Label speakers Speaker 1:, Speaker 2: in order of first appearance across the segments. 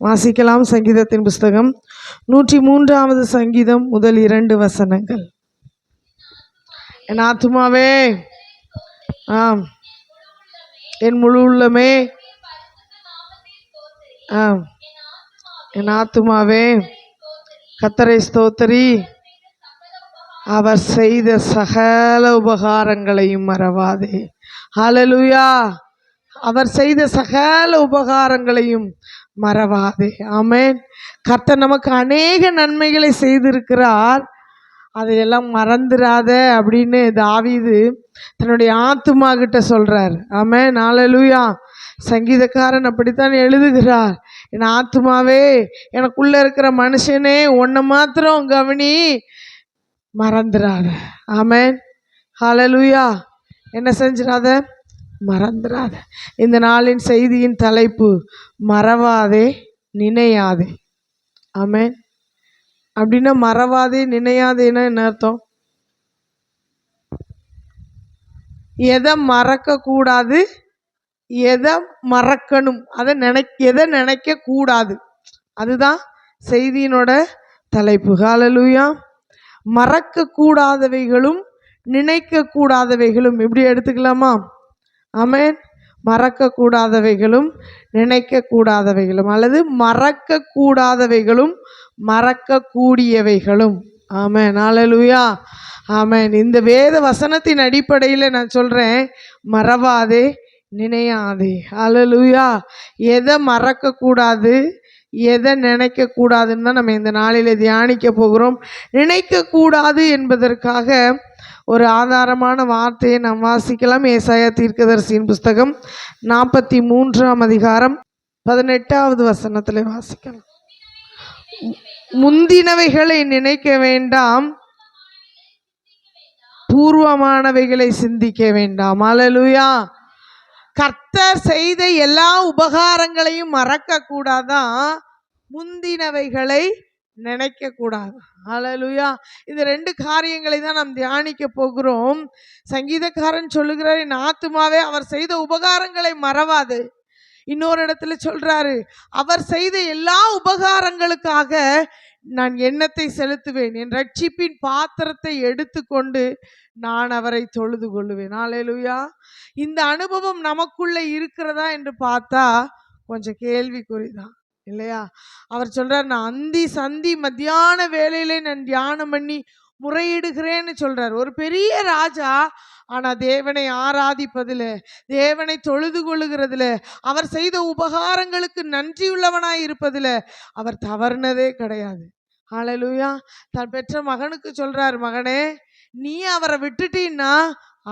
Speaker 1: வாசிக்கலாம். சங்கீதத்தின் புஸ்தகம் 103வது சங்கீதம் முதல் 2 வசனங்கள். என் ஆத்துமாவே, ஆம், என் முழு உள்ளமே, ஆம், என் ஆத்துமாவே கர்த்தரை ஸ்தோத்திரி, அவர் செய்த சகல உபகாரங்களையும் மறவாதே. ஹல்லேலூயா. அவர் செய்த சகல உபகாரங்களையும் மறவாதே. ஆமென். கர்த்தர் நமக்கு அநேக நன்மைகளை செய்திருக்கிறார், அதையெல்லாம் மறந்துடாத அப்படின்னு தாவீது தன்னுடைய ஆத்துமா கிட்ட சொல்றார். ஆமென். ஹல்லேலூயா. சங்கீதக்காரன் அப்படித்தான் எழுதுகிறார். என் ஆத்துமாவே, எனக்குள்ள இருக்கிற மனுஷனே, உன்னை மாத்திரம் கவனி, மறந்துடாத. ஆமென். ஹல்லேலூயா. என்ன செஞ்சிடாத? மறந்துடாத. இந்த நாளின் செய்தியின் தலைப்பு மறவாதே நினையாதே. ஆமென். அப்படின்னா மறவாதே நினையாதேன்னா என்ன அர்த்தம்? எதை மறக்க கூடாது, எதை மறக்கணும், எதை நினைக்க கூடாது, அதுதான் செய்தியினோட தலைப்பு. ஹல்லேலூயா. மறக்க கூடாதவைகளும் நினைக்க கூடாதவைகளும் இப்படி எடுத்துக்கலாமா? ஆமென். மறக்க கூடாதவைகளும் நினைக்க கூடாதவைகளும், அல்லது மறக்க கூடாதவைகளும் மறக்க கூடியவைகளும். ஆமென். ஹல்லேலூயா. ஆமென். இந்த வேத வசனத்தின் அடிப்படையில் நான் சொல்றேன், மறவாதே நினையாதே. ஹல்லேலூயா. எதை மறக்க கூடாது, எதை நினைக்க கூடாதுன்னு தான் நம்ம இந்த நாளில் தியானிக்க போகிறோம். நினைக்க கூடாது என்பதற்காக ஒரு ஆதாரமான வார்த்தையை நாம் வாசிக்கலாம். ஏசாயா தீர்க்கதரிசியின் புஸ்தகம் 43ஆம் அதிகாரம் 18வது வசனத்தில் வாசிக்கலாம். முந்தினவைகளை நினைக்க வேண்டாம், பூர்வமானவைகளை சிந்திக்க வேண்டாம். ஹல்லேலூயா. கர்த்தர் செய்த எல்லா உபகாரங்களையும் மறக்க கூடாதான், முந்தினவைகளை நினைக்க கூடாது. ஹல்லேலூயா. இந்த 2 காரியங்களை தான் நாம் தியானிக்க போகிறோம். சங்கீதக்காரன் சொல்லுகிறார், என் ஆத்துமாவே அவர் செய்த உபகாரங்களை மறவாது. இன்னொரு இடத்துல சொல்றாரு, அவர் செய்த எல்லா உபகாரங்களுக்காக நான் எண்ணத்தை செலுத்துவேன், என் ரட்சிப்பின் பாத்திரத்தை எடுத்துக்கொண்டு நான் அவரை தொழுது கொள்ளுவேன். ஹல்லேலூயா. இந்த அனுபவம் நமக்குள்ள இருக்கிறதா என்று பார்த்தா கொஞ்சம் கேள்விக்குறிதான், இல்லையா? அவர் சொல்றார், நான் அந்தி சந்தி மத்தியான வேளையிலே நான் தியானம் பண்ணி முறையிடுகிறேன்னு சொல்றார். ஒரு பெரிய ராஜா, ஆனா தேவனை ஆராதிப்பதில், தேவனை தொழுது கொள்ளுகிறதுல, அவர் செய்த உபகாரங்களுக்கு நன்றியுள்ளவனாய் இருப்பதில் அவர் தவறுனதே கிடையாது. ஹல்லேலூயா. தான் பெற்ற மகனுக்கு சொல்றார், மகனே, நீ அவரை விட்டுட்டீன்னா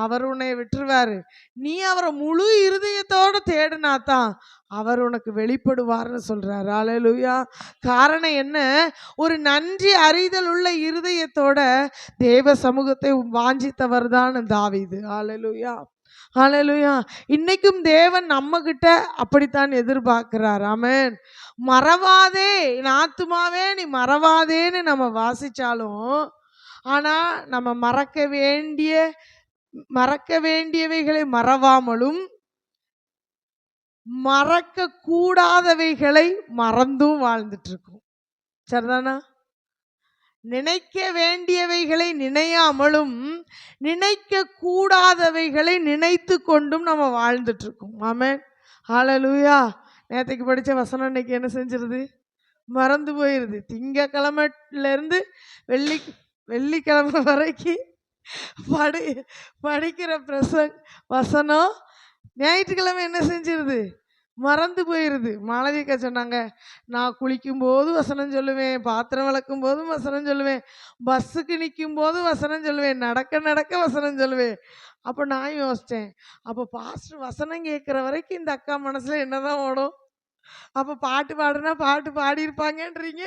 Speaker 1: அவர் உன்னை விட்டுருவாரு, நீ அவரை முழு இருதயத்தோடு தேடினாதான் அவர் உனக்கு வெளிப்படுவார்னு சொல்றார். ஹல்லேலூயா. காரணம் என்ன? ஒரு நன்றி அறிதல் உள்ள இருதயத்தோட தேவ சமூகத்தை வாஞ்சித்தவர் தான் தாவீது. ஹல்லேலூயா. ஹல்லேலூயா. இன்னைக்கும் தேவன் நம்ம கிட்ட அப்படித்தான் எதிர்பார்க்கிறார். ஆமென். மறவாதே, என் ஆத்துமாவே நீ மறவாதேன்னு நம்ம வாசிச்சாலும், ஆனா நம்ம மறக்க வேண்டியவைகளை மறவாமலும், மறக்க கூடாதவைகளை மறந்தும் வாழ்ந்துட்டு இருக்கோம். சரிதானா? நினைக்க வேண்டியவைகளை நினையாமலும், நினைக்க கூடாதவைகளை நினைத்து கொண்டும் நம்ம வாழ்ந்துட்டு இருக்கோம். ஆமென். ஹல்லேலூயா. நேற்றுக்கு படித்த வசனம் இன்னைக்கு என்ன செஞ்சிருது? மறந்து போயிடுது. திங்கக்கிழமையிலேருந்து வெள்ளிக்கிழமை வரைக்கும் படிக்கிற வசனம் ஞாயிற்றுக்கிழமை என்ன செஞ்சிருது? மறந்து போயிடுது. மாளவிகா சொன்னாங்க, நான் குளிக்கும் போது வசனம் சொல்லுவேன், பாத்திரம் விளக்கும் போதும் வசனம் சொல்லுவேன், பஸ்ஸுக்கு நிற்கும் போதும் வசனம் சொல்லுவேன், நடக்க நடக்க வசனம் சொல்லுவேன். அப்போ நான் யோசித்தேன், அப்போ பாஸ்டர் வசனம் கேட்குற வரைக்கும் இந்த அக்கா மனசில் என்னதான் ஓடும்? அப்போ பாட்டு பாடுனா பாட்டு பாடியிருப்பாங்கன்றீங்க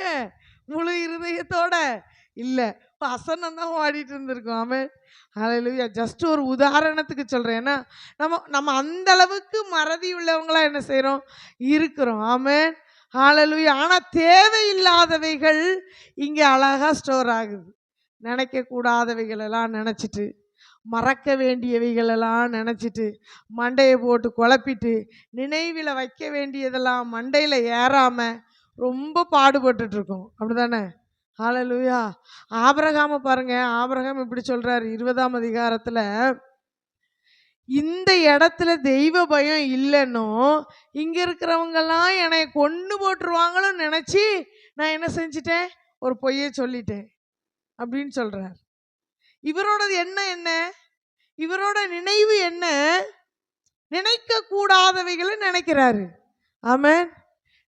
Speaker 1: முழு இருதயத்தோட? இல்லை, வசனம் தான் ஓடிட்டு இருந்திருக்கோம். ஆமென். ஹல்லேலூயா. ஜஸ்ட் ஒரு உதாரணத்துக்கு சொல்கிறேன். ஏன்னா நம்ம அந்த அளவுக்கு மறதி உள்ளவங்களா என்ன செய்கிறோம்? இருக்கிறோம். ஆமென். ஹல்லேலூயா. ஆனால் தேவையில்லாதவைகள் இங்கே அழகாக ஸ்டோர் ஆகுது. நினைக்கக்கூடாதவைகளெல்லாம் நினச்சிட்டு, மறக்க வேண்டியவைகளெல்லாம் நினச்சிட்டு மண்டையை போட்டு குழப்பிட்டு நினைவில் வைக்க வேண்டியதெல்லாம் மண்டையில் ஏறாமல் ரொம்ப பாடுபட்டுட்டு இருக்கோம். அப்படிதானே? ஹல்லேலூயா. ஆபிரகாமை பாருங்க. ஆபிரகாம் இப்படி சொல்றாரு 20ஆம் அதிகாரத்தில், இந்த இடத்துல தெய்வ பயம் இல்லைன்னோ இங்க இருக்கிறவங்கெல்லாம் என்னை கொண்டு போட்டுருவாங்களோ நினைச்சு நான் என்ன செஞ்சிட்டேன், ஒரு பொய்யை சொல்லிட்டேன் அப்படின்னு சொல்றார். இவரோடது என்ன இவரோட நினைவு என்ன? நினைக்க கூடாதவைகளை நினைக்கிறாரு. ஆமென்.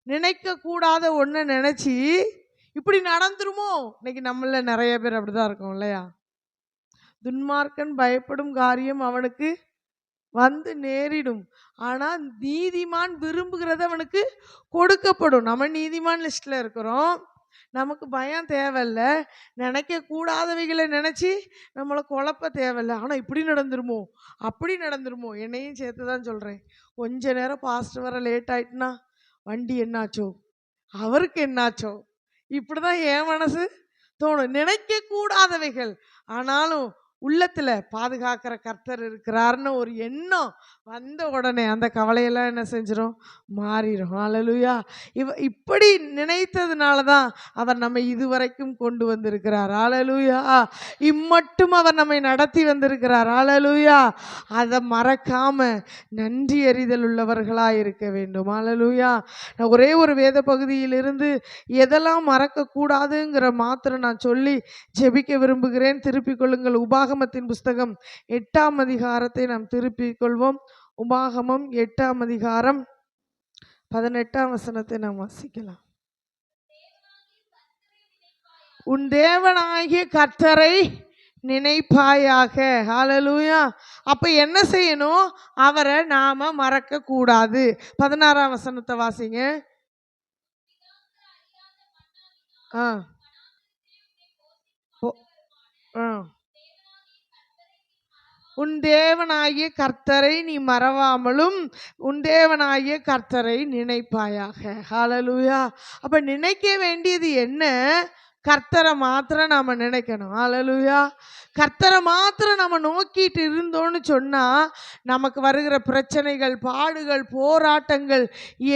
Speaker 1: நினைக்க கூடாத ஒன்றை நினைச்சு இப்படி நடந்துருமோ. இன்னைக்கு நம்மள நிறைய பேர் அப்படிதான் இருக்கோம் இல்லையா? துன்மார்க்கன் பயப்படும் காரியம் அவனுக்கு வந்து நேரிடும், ஆனா நீதிமான் விரும்புகிறது அவனுக்கு கொடுக்கப்படும். நம்ம நீதிமான் லிஸ்ட்ல இருக்கிறோம், நமக்கு பயம் தேவையில்ல. நினைக்க கூடாதவைகளை நினைச்சு நம்மளை குழப்ப தேவையில்ல. ஆனா இப்படி நடந்துருமோ அப்படி நடந்துருமோ. என்னையும் சேர்த்து தான் சொல்றேன். கொஞ்ச நேரம் பாஸ்டர் வர லேட் ஆயிட்டுனா வண்டி என்னாச்சோ, அவருக்கு என்னாச்சோ, இப்படிதான் என் மனசு தோணும். நினைக்க கூடாதவைகள், ஆனாலும் உள்ளத்துல பாதுகாக்கிற கர்த்தர் இருக்கிறார்னு ஒரு எண்ணம் வந்த உடனே அந்த கவலையெல்லாம் என்ன செஞ்சிடும், மாறிடும். ஹல்லேலூயா. இப்படி நினைத்ததுனால தான் அவர் நம்மை இதுவரைக்கும் கொண்டு வந்திருக்கிறார். ஹல்லேலூயா. இம்மட்டும் அவர் நம்மை நடத்தி வந்திருக்கிறார். ஹல்லேலூயா. அதை மறக்காம நன்றி அறிதல் உள்ளவர்களாக இருக்க வேண்டும். ஹல்லேலூயா. நான் ஒரே ஒரு வேத பகுதியிலிருந்து எதெல்லாம் மறக்கக்கூடாதுங்கிற மாத்திரம் நான் சொல்லி ஜெபிக்க விரும்புகிறேன். திருப்பிக் கொள்ளுங்கள். உபாகமத்தின் புஸ்தகம் 8ஆம் அதிகாரத்தை நாம் திருப்பிக் கொள்வோம். உபாகமம் 8ஆம் அதிகாரம் 18ஆம் வசனத்தை நாம் வாசிக்கலாம். உன் தேவனாகிய கர்த்தரை நினைப்பாயாக. ஹல்லேலூயா. அப்ப என்ன செய்யணும்? அவரை நாம மறக்க கூடாது. 16ஆம் வசனத்தை வாசிங்க. உன் தேவனாகிய கர்த்தரை நீ மறவாமலும் உன் தேவனாகிய கர்த்தரை நினைப்பாயாக. ஹல்லேலூயா. அப்ப நினைக்க வேண்டியது என்ன? கர்த்தரை மாத்திரம் நாம நினைக்கணும். ஹல்லேலூயா. கர்த்தரை மாத்திரம் நம்ம நோக்கிட்டு இருந்தோன்னு சொன்னா நமக்கு வருகிற பிரச்சனைகள், பாடுகள், போராட்டங்கள்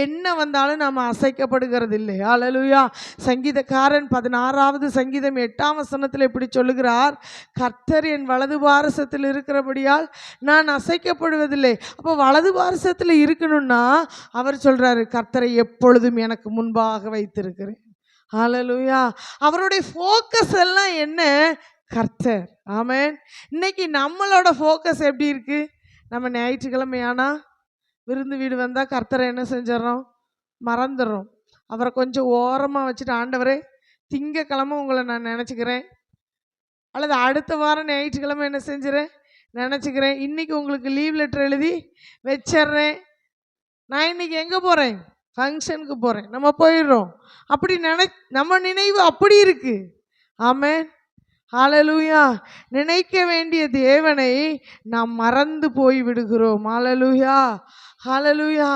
Speaker 1: என்ன வந்தாலும் நம்ம அசைக்கப்படுகிறது இல்லை. ஹல்லேலூயா. சங்கீதக்காரன் 16வது சங்கீதம் 8ஆம் வசனத்தில் இப்படி சொல்லுகிறார், கர்த்தர் என் வலது பாரசத்தில் இருக்கிறபடியால் நான் அசைக்கப்படுவதில்லை. அப்போ வலது பாரசத்தில் இருக்கணும்னா அவர் சொல்றாரு, கர்த்தரை எப்பொழுதும் எனக்கு முன்பாக வைத்திருக்கிறேன். ஹல்லேலூயா. அவருடைய ஃபோக்கஸ் எல்லாம் என்ன? கர்த்தர். ஆமென். இன்னைக்கு நம்மளோட ஃபோக்கஸ் எப்படி இருக்கு? நம்ம ஞாயிற்றுக்கிழமையானா விருந்து வீடு வந்தால் கர்த்தரை என்ன செஞ்சிடறோம்? மறந்துடுறோம். அவரை கொஞ்சம் ஓரமாக வச்சுட்டு, ஆண்டவரே திங்கக்கிழமை உங்களை நான் நினச்சிக்கிறேன், அல்லது அடுத்த வாரம் ஞாயிற்றுக்கிழமை என்ன செஞ்சுறேன், நினச்சிக்கிறேன். இன்னைக்கு உங்களுக்கு லீவ் லெட்டர் எழுதி வச்சிட்றேன், நான் இன்னைக்கு எங்கே போகிறேன், ஃபங்க்ஷனுக்கு போகிறேன், நம்ம போயிடுறோம். அப்படி நம்ம நினைவு அப்படி இருக்கு. ஆமென். ஹல்லேலூயா. நினைக்க வேண்டிய தேவனை நாம் மறந்து போய் விடுகிறோம். ஹல்லேலூயா. ஹல்லேலூயா.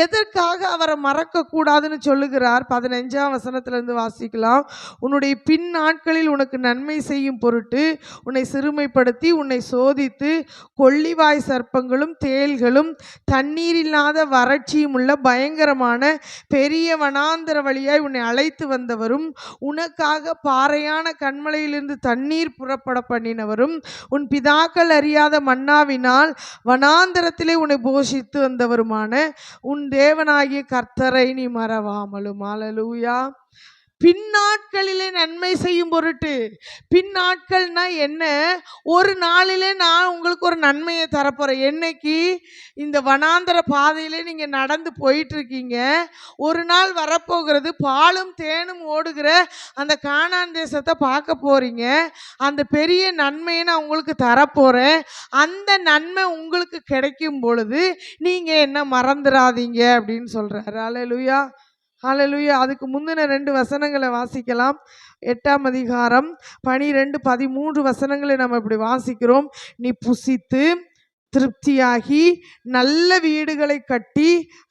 Speaker 1: எதற்காக அவரை மறக்கக்கூடாதுன்னு சொல்லுகிறார்? 15ஆம் வசனத்திலிருந்து வாசிக்கலாம். உன்னுடைய பின் நாட்களில் உனக்கு நன்மை செய்யும் பொருட்டு உன்னை சிறுமைப்படுத்தி உன்னை சோதித்து கொள்ளிவாய் சர்ப்பங்களும் தேள்களும் தண்ணீர் இல்லாத வறட்சியும் உள்ள பயங்கரமான பெரிய வனாந்தர வழியாய் உன்னை அழைத்து வந்தவரும் உனக்காக பாறையான கண்மலையிலிருந்து தண்ணீர் புறப்பட பண்ணினவரும் உன் பிதாக்கள் அறியாத மன்னாவினால் வனாந்தரத்திலே உன்னை போஷித்து வந்தவருமான உன் தேவனாகிய கர்த்தரை நீ மறவாமலும். ஹல்லேலூயா. பின்னாட்களிலே நன்மை செய்யும் பொருட்டு. பின்னாட்கள்னா என்ன? ஒரு நாளிலே நான் உங்களுக்கு ஒரு நன்மையை தரப்போறேன். என்னைக்கு? இந்த வனாந்தர பாதையிலே நீங்க நடந்து போயிட்டு இருக்கீங்க, ஒரு நாள் வரப்போகிறது, பாலும் தேனும் ஓடுகிற அந்த கானான் தேசத்தை பார்க்க போறீங்க. அந்த பெரிய நன்மையை நான் உங்களுக்கு தரப்போறேன். அந்த நன்மை உங்களுக்கு கிடைக்கும் பொழுது நீங்க என்ன மறந்துடாதீங்க அப்படின்னு சொல்றாரு. ஹல்லேலூயா. ஹல்லேலூயா. அதுக்கு முந்தின 2 வசனங்களை வாசிக்கலாம். 8ஆம் அதிகாரம் 12, 13 வசனங்களை நம்ம இப்படி வாசிக்கிறோம். நீ புசித்து திருப்தியாகி நல்ல வீடுகளை கட்டி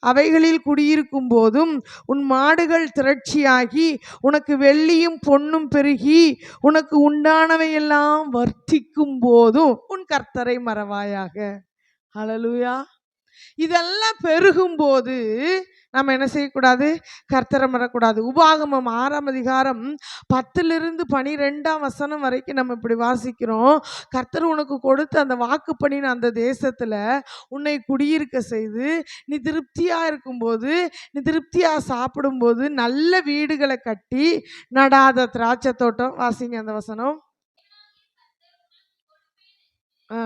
Speaker 1: அவைகளில் குடியிருக்கும் போதும் உன் மாடுகள் திரட்சியாகி உனக்கு வெள்ளியும் பொன்னும் பெருகி உனக்கு உண்டானவையெல்லாம் வர்த்திக்கும் போதும் உன் கர்த்தரை மறவாயாக. ஹல்லேலூயா. இதெல்லாம் பெருகும்போது நம்ம என்ன செய்யக்கூடாது? கர்த்தரை மறக்கூடாது. உபாகமம் 6ஆம் அதிகாரம் 10 வசனம் வரைக்கும் நம்ம இப்படி வாசிக்கிறோம். கர்த்தர் உனக்கு கொடுத்த அந்த வாக்கு பண்ணின அந்த தேசத்துல உன்னை குடியிருக்க செய்து நீ திருப்தியா இருக்கும்போது, நீ திருப்தியா சாப்பிடும்போது, நல்ல வீடுகளை கட்டி நடாத திராட்சை தோட்டம். வாசிங்க அந்த வசனம். ஆ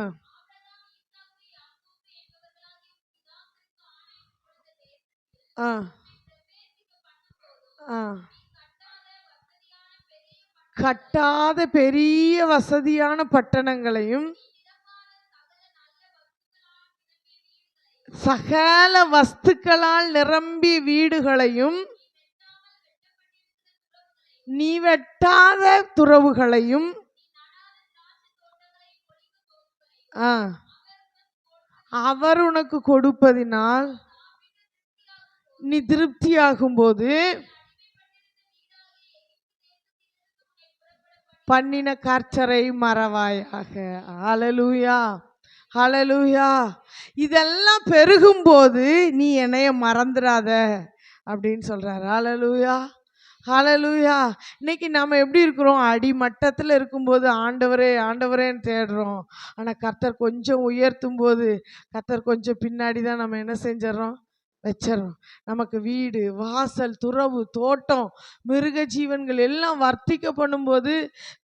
Speaker 1: ஆ ஆ கட்டாத பெரிய வசதியான பட்டணங்களையும் சகல வஸ்துக்களால் நிரம்பிய வீடுகளையும் நீ வெட்டாத துறவுகளையும் அவர் உனக்கு கொடுப்பதினால் நீ திருப்தியாகும் போது பண்ணின கர்த்தரை மறவாயாக. ஹல்லேலூயா, ஹல்லேலூயா. இதெல்லாம் பெருகும்போது நீ என்னைய மறந்துடாத அப்படின்னு சொல்றாரு. ஹல்லேலூயா, ஹல்லேலூயா. இன்னைக்கு நாம எப்படி இருக்கிறோம்? அடிமட்டத்தில் இருக்கும்போது ஆண்டவரே ஆண்டவரேன்னு தேடுறோம். ஆனால் கர்த்தர் கொஞ்சம் உயர்த்தும் போது கர்த்தர் கொஞ்சம் பின்னாடி தான் நம்ம என்ன செஞ்சிடறோம்? வச்சிடறோம். நமக்கு வீடு வாசல் துறவு தோட்டம் மிருக ஜீவன்கள் எல்லாம் வர்த்திக்க பண்ணும்போது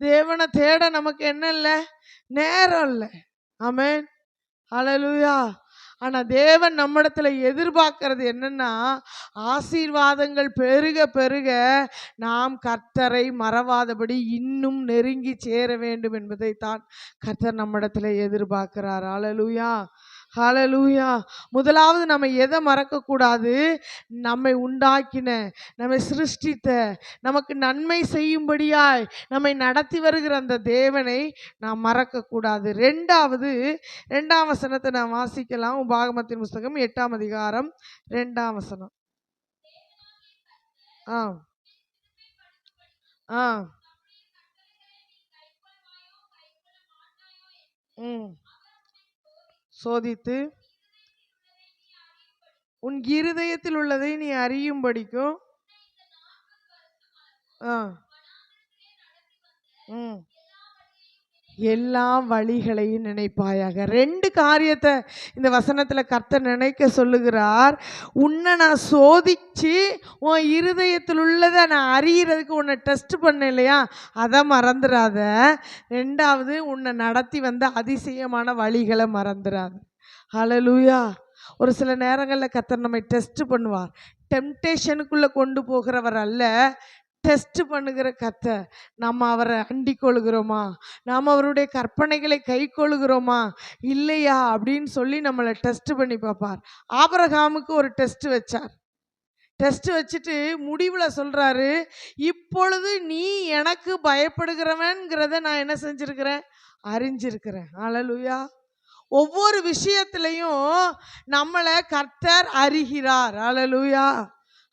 Speaker 1: தேவனை தேட நமக்கு என்ன இல்லை? நேரம் இல்லை. ஆமென், ஹல்லேலூயா. ஆனா தேவன் நம்மிடத்துல எதிர்பார்க்கிறது என்னன்னா, ஆசீர்வாதங்கள் பெருக பெருக நாம் கர்த்தரை மறவாதபடி இன்னும் நெருங்கி சேர வேண்டும் என்பதைத்தான் கர்த்தர் நம்மிடத்துல எதிர்பார்க்கிறார். ஹல்லேலூயா, ஹல்லேலூயா. முதலாவது நம்ம எதை மறக்கக்கூடாது? நம்மை உண்டாக்கின, நம்மை சிருஷ்டித்த, நமக்கு நன்மை செய்யும்படியாய் நம்மை நடத்தி வருகிற அந்த தேவனை நாம் மறக்கக்கூடாது. ரெண்டாவது 2ஆம் வசனத்தை நாம் வாசிக்கலாம். உபாகமத்தின் புஸ்தகம் 8ஆம் அதிகாரம் 2ஆம் வசனம். ஆ ஆ ம் சோதித்து உன் இருதயத்தில் உள்ளதை நீ அறியும்படிக்கும் எல்லா வழிகளையும் நினைப்பாயாக. 2 காரியத்தை இந்த வசனத்துல கர்த்தர் நினைக்க சொல்லுகிறார். உன்னை நான் சோதிச்சு உன் இருதயத்தில் உள்ளதை நான் அறியறதுக்கு உன்னை டெஸ்ட் பண்ண இல்லையா, அதை மறந்துடாத. 2வது உன்னை நடத்தி வந்த அதிசயமான வழிகளை மறந்துடாத. ஹல்லேலூயா. ஒரு சில நேரங்களில் கர்த்தர் நம்மை டெஸ்ட் பண்ணுவார். டெம்டேஷனுக்குள்ள கொண்டு போகிறவர் அல்ல, டெஸ்ட் பண்ணுகிற கர்த்தர். நம்ம அவரை அண்டிக் கொள்கிறோமா, நாம் அவருடைய கற்பனைகளை கை கொள்கிறோமா இல்லையா அப்படின்னு சொல்லி நம்மளை டெஸ்ட் பண்ணி பார்ப்பார். ஆபிரகாமுக்கு ஒரு டெஸ்ட் வச்சார். டெஸ்ட் வச்சுட்டு முடிவில் சொல்றாரு, இப்பொழுது நீ எனக்கு பயப்படுகிறவன்கிறத நான் என்ன செஞ்சிருக்கிறேன்? அறிஞ்சிருக்கிறேன். ஹல்லேலூயா. ஒவ்வொரு விஷயத்திலையும் நம்மளை கர்த்தர் அறிகிறார். ஹல்லேலூயா,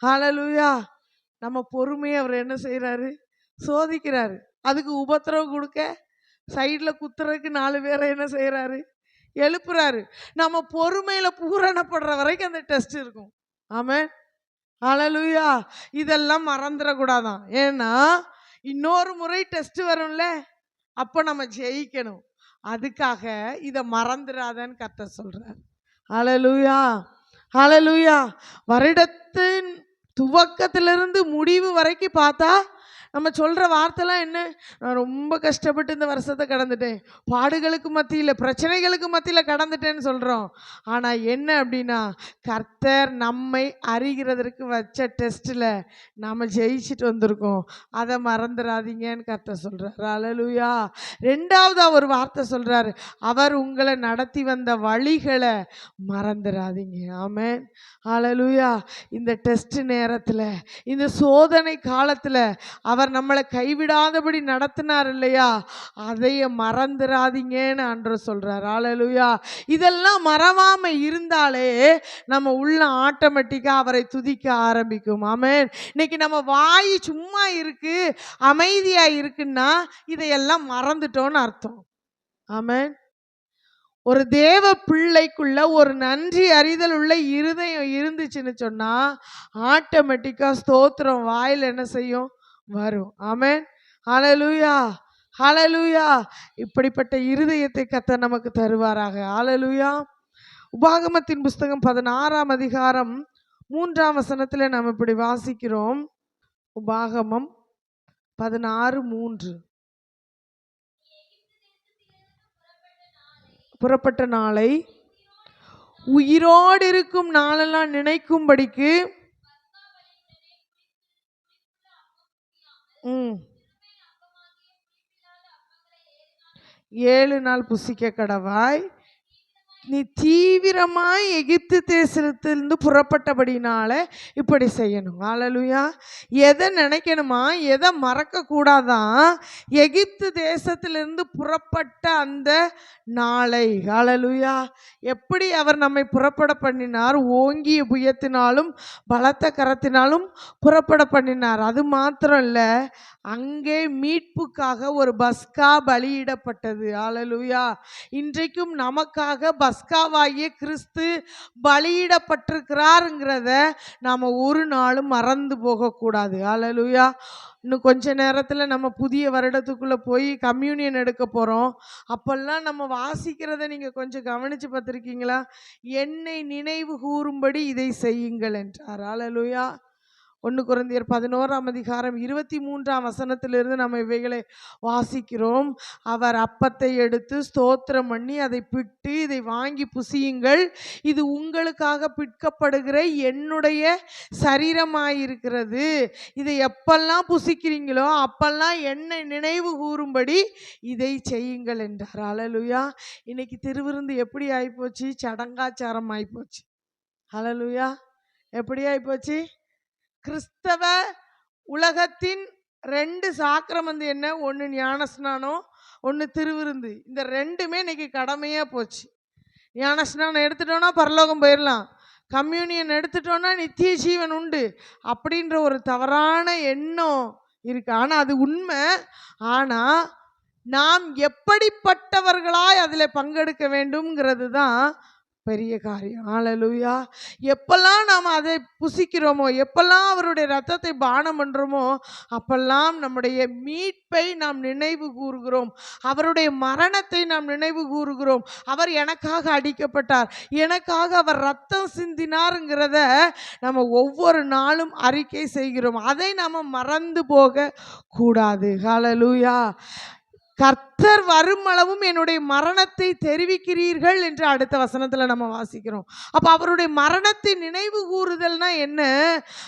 Speaker 1: ஹல்லேலூயா. நம்ம பொறுமையை அவர் என்ன செய்கிறாரு? சோதிக்கிறாரு. அதுக்கு உபத்திரவு கொடுக்க சைடில் குத்துறதுக்கு 4 பேரை என்ன செய்கிறாரு? எழுப்புறாரு. நம்ம பொறுமையில் பூரணப்படுற வரைக்கும் அந்த டெஸ்ட் இருக்கும். ஆமென், ஹல்லேலூயா. இதெல்லாம் மறந்துடக்கூடாதான். ஏன்னா இன்னொரு முறை டெஸ்ட் வரும்ல, அப்போ நம்ம ஜெயிக்கணும். அதுக்காக இதை மறந்துடாதன்னு கர்த்தர் சொல்றார். ஹல்லேலூயா, ஹல்லேலூயா. வருடத்தின் துவக்கத்திலிருந்து முடிவு வரைக்கும் பார்த்தா நம்ம சொல்கிற வார்த்தைலாம் என்ன? நான் ரொம்ப கஷ்டப்பட்டு இந்த வருஷத்தை கடந்துட்டேன், பாடுகளுக்கு மத்தியில் பிரச்சனைகளுக்கு மத்தியில் கடந்துட்டேன்னு சொல்கிறோம். ஆனால் என்ன அப்படின்னா, கர்த்தர் நம்மை அறிகிறதற்கு வச்ச டெஸ்ட்டில் நாம் ஜெயிச்சுட்டு வந்திருக்கோம். அதை மறந்துடாதீங்கன்னு கர்த்தர் சொல்கிறார். ஹல்லேலூயா. 2வது ஒரு வார்த்தை சொல்கிறாரு, அவர் உங்களை நடத்தி வந்த வழிகளை மறந்துடாதீங்க. ஆமென், ஹல்லேலூயா. இந்த டெஸ்ட் நேரத்தில், இந்த சோதனை காலத்தில் அவர் நம்மளை கைவிடாதபடி நடத்தினார் இல்லையா, அதைய மறந்துடாதீங்கன்னு ஆண்டவர் சொல்றார். ஹல்லேலூயா. இதெல்லாம் மறவாம இருந்தாலே நம்ம உள்ள ஆட்டோமேட்டிக்கா அவரை துதிக்க ஆரம்பிக்கும். ஆமென். இன்னைக்கு நம்ம வாய் சும்மா இருக்கு, அமைதியா இருக்குன்னா இதையெல்லாம் மறந்துட்டோம்னு அர்த்தம். ஆமென். ஒரு தேவ பிள்ளைக்குள்ள ஒரு நன்றி அறிதல் உள்ள இருதயம் இருந்துச்சுன்னு சொன்னா ஆட்டோமேட்டிக்கா ஸ்தோத்திரம் வாயில் என்ன செய்யும், வரும். ஆமென். ஹல்லேலூயா, ஹல்லேலூயா. இப்படிப்பட்ட இருதயத்தை கர்த்தர் நமக்கு தருவாராக. ஹல்லேலூயா. உபாகமத்தின் புஸ்தகம் 16ஆம் அதிகாரம் 3ஆம் வசனத்தில் நாம் இப்படி வாசிக்கிறோம். உபாகமம் 16:3. புறப்பட்ட நாளை உயிரோடு இருக்கும் நாளெல்லாம் நினைக்கும்படிக்கு 7 நாள் புசிக்க கடவாய். நீ தீவிரமாய் எகிப்து தேசத்திலிருந்து புறப்பட்டபடினால இப்படி செய்யணும். ஹல்லேலூயா. எதை நினைக்கணுமா, எதை மறக்க கூடாதான், எகிப்து தேசத்திலிருந்து புறப்பட்ட அந்த நாளை. ஹல்லேலூயா. எப்படி அவர் நம்மை புறப்பட பண்ணினார், ஓங்கிய புயத்தினாலும் பலத்த கரத்தினாலும் புறப்பட பண்ணினார். அது மாத்திரம் இல்ல, அங்கே மீட்புக்காக ஒரு பஸ்கா பலியிடப்பட்டது. ஹல்லேலூயா. இன்றைக்கும் நமக்காக பஸ்காவாகிய கிறிஸ்து பலியிடப்பட்டிருக்கிறாருங்கிறத நாம ஒரு நாளும் மறந்து போகக்கூடாது. ஹல்லேலூயா. இன்னும் கொஞ்ச நேரத்தில் நம்ம புதிய வருடத்துக்குள்ளே போய் கம்யூனியன் எடுக்க போகிறோம். அப்பெல்லாம் நம்ம வாசிக்கிறத நீங்கள் கொஞ்சம் கவனித்து பார்த்துருக்கீங்களா? என்னை நினைவு கூறும்படி இதை செய்யுங்கள் என்றார். ஹல்லேலூயா. 1 கொரிந்தியர் 11ஆம் அதிகாரம் 23ஆம் வசனத்திலிருந்து நம்ம இவைகளை வாசிக்கிறோம். அவர் அப்பத்தை எடுத்து ஸ்தோத்திரம் பண்ணி அதை பிட்டு, இதை வாங்கி புசியுங்கள், இது உங்களுக்காக பிற்கப்படுகிற என்னுடைய சரீரமாயிருக்கிறது, இதை எப்பெல்லாம் புசிக்கிறீங்களோ அப்பெல்லாம் என்னை நினைவு கூறும்படி இதை செய்யுங்கள் என்றார். ஹல்லேலூயா. இன்னைக்கு திருவிருந்து எப்படி ஆயிப்போச்சு, சடங்காச்சாரம் ஆயிப்போச்சு. ஹல்லேலூயா. எப்படி ஆயிப்போச்சு? கிறிஸ்தவ உலகத்தின் 2 சாக்கிரமந்து என்ன, ஒன்று ஞானஸ்நானம், ஒன்று திருவிருந்து. இந்த ரெண்டுமே இன்னைக்கு கடமையாக போச்சு. ஞானஸ்நானம் எடுத்துட்டோன்னா பரலோகம் போயிடலாம், கம்யூனியன் எடுத்துட்டோன்னா நித்திய ஜீவன் உண்டு அப்படின்ற ஒரு தவறான எண்ணம் இருக்கு. ஆனால் அது உண்மை. ஆனால் நாம் எப்படிப்பட்டவர்களாய் அதில் பங்கெடுக்க வேண்டும்ங்கிறது தான் பெரிய காரியம். ஹல்லேலூயா. எப்பெல்லாம் நாம் அதை புசிக்கிறோமோ, எப்பெல்லாம் அவருடைய ரத்தத்தை பானம் பண்ணுறோமோ, அப்பெல்லாம் நம்முடைய மீட்பை நாம் நினைவு கூறுகிறோம், அவருடைய மரணத்தை நாம் நினைவு கூறுகிறோம். அவர் எனக்காக அடிக்கப்பட்டார், எனக்காக அவர் ரத்தம் சிந்தினாருங்கிறத நம்ம ஒவ்வொரு நாளும் அறிக்கை செய்கிறோம். அதை நாம் மறந்து போக கூடாது. ஹல்லேலூயா. கர்த்தர் வருமளவும் என்னுடைய மரணத்தை தெரிவிக்கிறீர்கள் என்று அடுத்த வசனத்தில் நம்ம வாசிக்கிறோம். அப்போ அவருடைய மரணத்தை நினைவு கூறுதல்னா என்ன?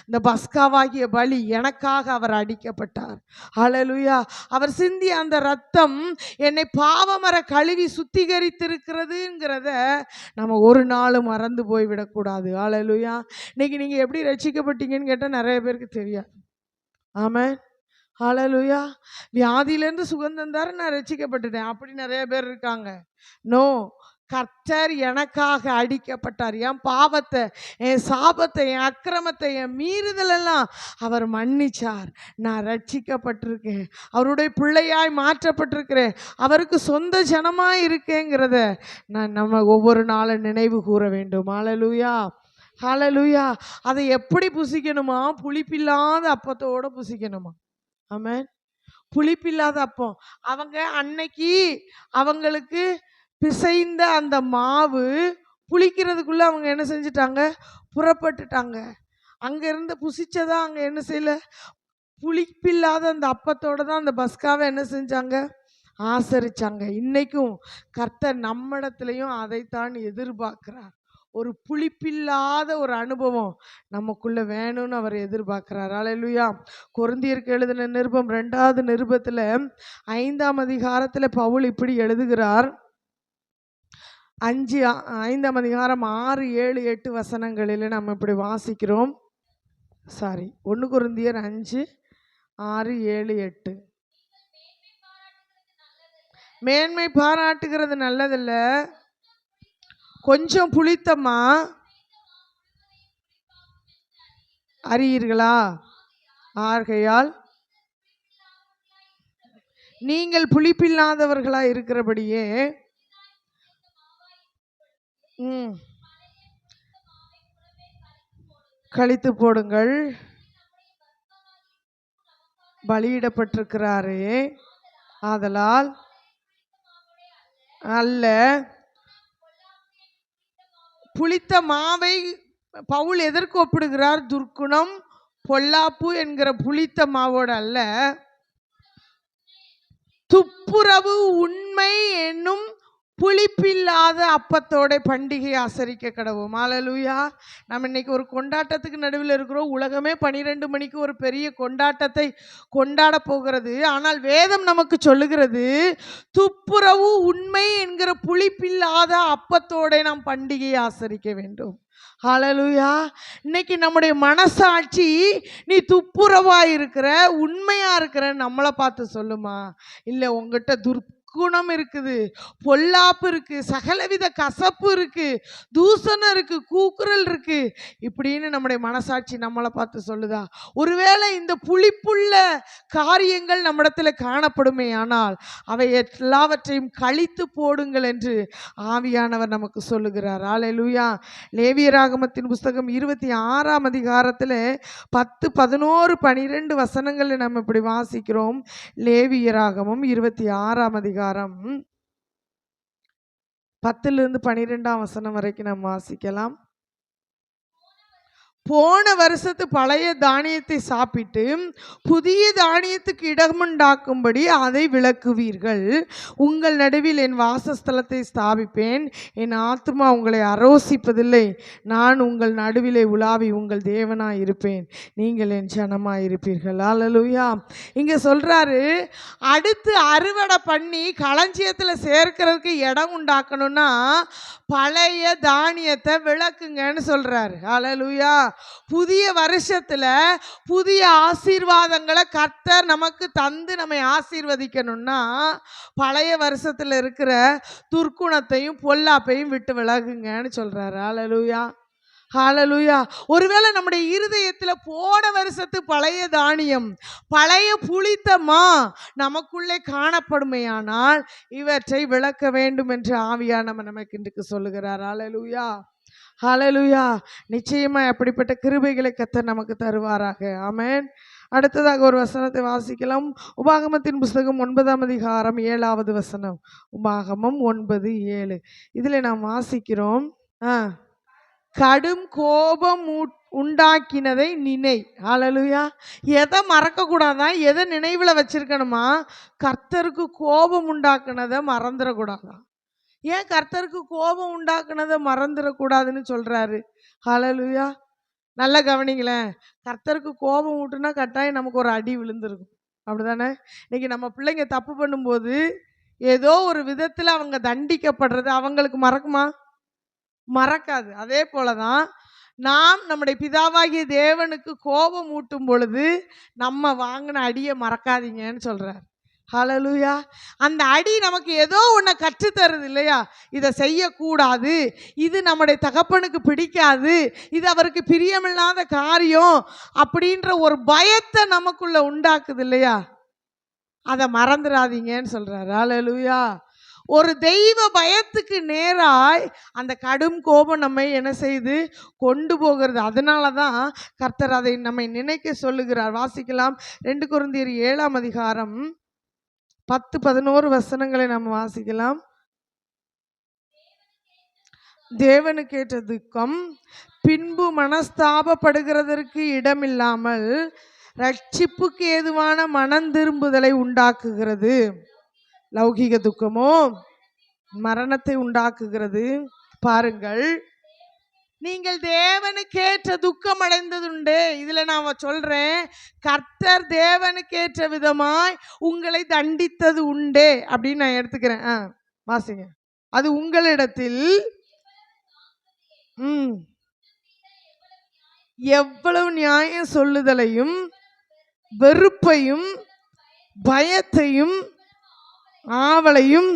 Speaker 1: இந்த பஸ்காவாகிய பலி, எனக்காக அவர் அடிக்கப்பட்டார். ஹல்லேலூயா. அவர் சிந்திய அந்த ரத்தம் என்னை பாவமர கழுவி சுத்திகரித்திருக்கிறதுங்கிறத நம்ம ஒரு நாளும் மறந்து போய்விடக்கூடாது. ஹல்லேலூயா. இன்னைக்கு நீங்கள் எப்படி ரட்சிக்கப்பட்டீங்கன்னு கேட்டால் நிறைய பேருக்கு தெரியாது. ஆமென். ஹல்லேலூயா. வியாதியிலேருந்து சுகந்தந்தார், நான் ரட்சிக்கப்பட்டுட்டேன், அப்படி நிறைய பேர் இருக்காங்க. நோ, கர்த்தர் எனக்காக அடிக்கப்பட்டார். என் பாவத்தை, என் சாபத்தை, என் அக்கிரமத்தை, என் மீறுதலெல்லாம் அவர் மன்னிச்சார். நான் ரட்சிக்கப்பட்டிருக்கேன், அவருடைய பிள்ளையாய் மாற்றப்பட்டிருக்கிறேன், அவருக்கு சொந்த ஜனமாக இருக்கேங்கிறத நம்ம ஒவ்வொரு நாளும் நினைவு கூற வேண்டும். ஹல்லேலூயா, ஹல்லேலூயா. அதை எப்படி புசிக்கணுமா? புளிப்பில்லாத அப்பத்தோடு புசிக்கணுமா? ஆமென். புளிப்பில்லாத அப்பம். அவங்க அன்னைக்கு அவங்களுக்கு பிசைந்த அந்த மாவு புளிக்கிறதுக்குள்ள அவங்க என்ன செஞ்சிட்டாங்க? புறப்பட்டுட்டாங்க. அங்கேருந்து புசிச்சதா அங்கே என்ன செய்யல? புளிப்பில்லாத அந்த அப்பத்தோட தான் அந்த பஸ்காவை என்ன செஞ்சாங்க? ஆசரிச்சாங்க. இன்னைக்கும் கர்த்தர் நம்மிடத்துலையும் அதைத்தான் எதிர்பார்க்கிறார். ஒரு புளிப்பில்லாத ஒரு அனுபவம் நமக்குள்ள வேணும்னு அவர் எதிர்பார்க்கிறார். ஹல்லேலூயா. கொரிந்தியருக்கு எழுதின நிருபம் 2வது நிருபத்தில் 5ஆம் அதிகாரத்தில் பவுல் இப்படி எழுதுகிறார். 5ஆம் அதிகாரம் 6, 7, 8 வசனங்களில் நம்ம இப்படி வாசிக்கிறோம். 1 கொரிந்தியர் 5, 6, 7, 8. மேன்மை பாராட்டுகிறது நல்லதில்ல, கொஞ்சம் புளித்தமா அறியீர்களா? ஆகையால் நீங்கள் புளிப்பில்லாதவர்களா இருக்கிறபடியே கழித்து போடுங்கள். பலியிடப்பட்டிருக்கிறாரே, ஆதலால் அல்ல. புளித்த மாவை பவுல் எதற்கு ஒப்பிடுகிறார்? துர்க்குணம், பொல்லாப்பு என்கிற புளித்த மாவோடு அல்ல, துப்புரவு உண்மை என்னும் புளிப்பில்லாத அப்பத்தோட பண்டிகை ஆசரிக்க கடவுள். ஹல்லேலூயா. நம்ம இன்னைக்கு ஒரு கொண்டாட்டத்துக்கு நடுவில் இருக்கிறோம். உலகமே 12 மணிக்கு ஒரு பெரிய கொண்டாட்டத்தை கொண்டாட போகிறது. ஆனால் வேதம் நமக்கு சொல்லுகிறது, துப்புரவு உண்மை என்கிற புளிப்பில்லாத அப்பத்தோட நாம் பண்டிகையை ஆசரிக்க வேண்டும். ஹல்லேலூயா. இன்னைக்கு நம்முடைய மனசாட்சி நீ துப்புரவா இருக்கிற, உண்மையா இருக்கிற நம்மளை பார்த்து சொல்லுமா? இல்லை, உங்ககிட்ட குணம் இருக்குது, பொல்லாப்பு இருக்கு, சகலவித கசப்பு இருக்கு, தூசணம் இருக்கு, கூக்குரல் இருக்கு, இப்படின்னு நம்முடைய மனசாட்சி நம்மளை பார்த்து சொல்லுதா? ஒருவேளை இந்த புளிப்புள்ள காரியங்கள் நம்மிடத்தில் காணப்படுமே, ஆனால் அவை எல்லாவற்றையும் கழித்து போடுங்கள் என்று ஆவியானவர் நமக்கு சொல்லுகிறார். ஹல்லேலூயா. லேவியராகமத்தின் புஸ்தகம் 26ஆம் அதிகாரத்தில் 10, 11, 12 வசனங்களை நம்ம இப்படி வாசிக்கிறோம். லேவியராகமம் 26ஆம் அதிகாரம் 10 12ஆம் வசனம் வரைக்கும் நம்ம வாசிக்கலாம். போன வருஷத்து பழைய தானியத்தை சாப்பிட்டு புதிய தானியத்துக்கு இடமுண்டாக்கும்படி அதை விளக்குவீர்கள். உங்கள் நடுவில் என் வாசஸ்தலத்தை ஸ்தாபிப்பேன். என் ஆத்மா உங்களை அரோசிப்பதில்லை. நான் உங்கள் நடுவிலே உலாவி உங்கள் தேவனாய் இருப்பேன். நீங்கள் என் ஜனமாய் இருப்பீர்கள். ஹல்லேலூயா. இங்கே சொல்றாரு, அடுத்து அறுவடை பண்ணி களஞ்சியத்தில் சேர்க்கிறதுக்கு இடம் உண்டாக்கணும்னா பழைய தானியத்தை விளக்குங்கன்னு சொல்றாரு. ஹல்லேலூயா. புதிய வருஷத்துல புதிய ஆசீர்வாதங்களை கர்த்தர் நமக்கு தந்து நம்மை ஆசீர்வதிக்கணும்னா பழைய வருஷத்துல இருக்கிற துர்க்குணத்தையும் பொல்லாப்பையும் விட்டு விலகுங்கன்னு சொல்றாரு. ஹல்லேலூயா. ஹல்லேலூயா. ஒருவேளை நம்முடைய இருதயத்தில் போன வருஷத்து பழைய தானியம், பழைய புளித்தமா நமக்குள்ளே காணப்படுமையானால் இவற்றை விளக்க வேண்டும் என்று ஆவியானவர் நமக்கு இன்றைக்கு சொல்லுகிறார். ஹல்லேலூயா. ஹல்லேலூயா. நிச்சயமா அப்படிப்பட்ட கிருபைகளை கர்த்தர் நமக்கு தருவாராக. ஆமென். அடுத்ததாக ஒரு வசனத்தை வாசிக்கலாம். உபாகமத்தின் புஸ்தகம் 9ஆம் அதிகாரம் 7வது வசனம். உபாகமம் 9:7. இதில் நாம் வாசிக்கிறோம், கடும் கோபம் உண்டாக்கினதை நினை. ஹல்லேலூயா. எதை மறக்கக்கூடாதான்? எதை நினைவில் வச்சிருக்கணுமா? கர்த்தருக்கு கோபம் உண்டாக்குனதை மறந்துடக்கூடாதான். ஏன் கர்த்தருக்கு கோபம் உண்டாக்குனதை மறந்துடக்கூடாதுன்னு சொல்றாரு? ஹல்லேலூயா. நல்லா கவனிங்களேன். கர்த்தருக்கு கோபம் ஊட்டுனா கட்டாயம் நமக்கு ஒரு அடி விழுந்துருக்கும், அப்படிதானே? இன்னைக்கு நம்ம பிள்ளைங்க தப்பு பண்ணும்போது ஏதோ ஒரு விதத்தில் அவங்க தண்டிக்கப்படுறது அவங்களுக்கு மறக்குமா? மறக்காது. அதே போலதான் நாம் நம்முடைய பிதாவாகிய தேவனுக்கு கோபம் ஊட்டும் பொழுது நம்ம வாங்கின அடியை மறக்காதீங்கன்னு சொல்றார். ஹல்லேலூயா. அந்த அடி நமக்கு ஏதோ ஒன்று கற்றுத்தருது இல்லையா? இதை செய்யக்கூடாது, இது நம்முடைய தகப்பனுக்கு பிடிக்காது, இது அவருக்கு பிரியமில்லாத காரியம் அப்படின்ற ஒரு பயத்தை நமக்குள்ள உண்டாக்குது இல்லையா? அதை மறந்துடாதீங்கன்னு சொல்றாரு. ஹல்லேலூயா. ஒரு தெய்வ பயத்துக்கு நேராய் அந்த கடும் கோபம் நம்மை என்ன செய்து கொண்டு போகிறது. அதனால தான் கர்த்தர் அதை நம்மை நினைக்க சொல்லுகிறார். வாசிக்கலாம். 2 கொரிந்தியர் 7ஆம் அதிகாரம் 10, 11 வசனங்களை நாம் வாசிக்கலாம். தேவனுக்கேற்ற துக்கம் பின்பு மனஸ்தாபப்படுகிறதற்கு இடமில்லாமல் ரட்சிப்புக்கு ஏதுவான மனம் திரும்புதலை உண்டாக்குகிறது. லௌகிக துக்கமோ மரணத்தை உண்டாக்குகிறது. பாருங்கள், நீங்கள் தேவனுக்கேற்ற துக்கம் அடைந்ததுண்டு. இதுல நான் சொல்றேன், கர்த்தர் தேவனுக்கேற்ற விதமாய் உங்களை தண்டித்தது உண்டே அப்படின்னு நான் எடுத்துக்கிறேன். வாசிங்க. அது உங்களிடத்தில் எவ்வளவு நியாயம் சொல்லுதலையும் வெறுப்பையும் பயத்தையும் ஆவலையும்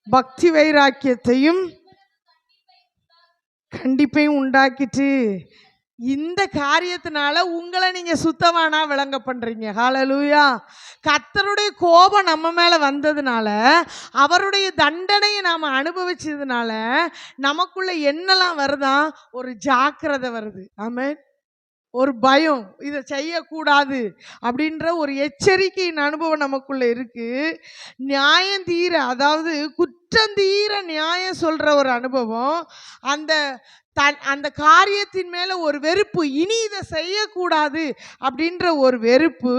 Speaker 1: பக்தி வைராக்கியத்தையும் கண்டிப்பையும் உண்டாக்கிட்டு இந்த காரியத்தினால உங்களை நீங்க சுத்தவானா விளங்க பண்றீங்க. ஹல்லேலூயா. கர்த்தருடைய கோபம் நம்ம மேல வந்ததுனால, அவருடைய தண்டனையை நாம அனுபவிச்சதுனால நமக்குள்ள என்னெல்லாம் வருதா? ஒரு ஜாக்கிரதை வருது. ஆமென். ஒரு பயம், இதை செய்யக்கூடாது அப்படின்ற ஒரு எச்சரிக்கையின் அனுபவம் நமக்குள்ள இருக்கு. நியாயம் தீர, அதாவது குற்றம் தீர நியாயம் சொல்ற ஒரு அனுபவம். அந்த அந்த காரியத்தின் மேல ஒரு வெறுப்பு, இனி இதை செய்யக்கூடாது அப்படின்ற ஒரு வெறுப்பு.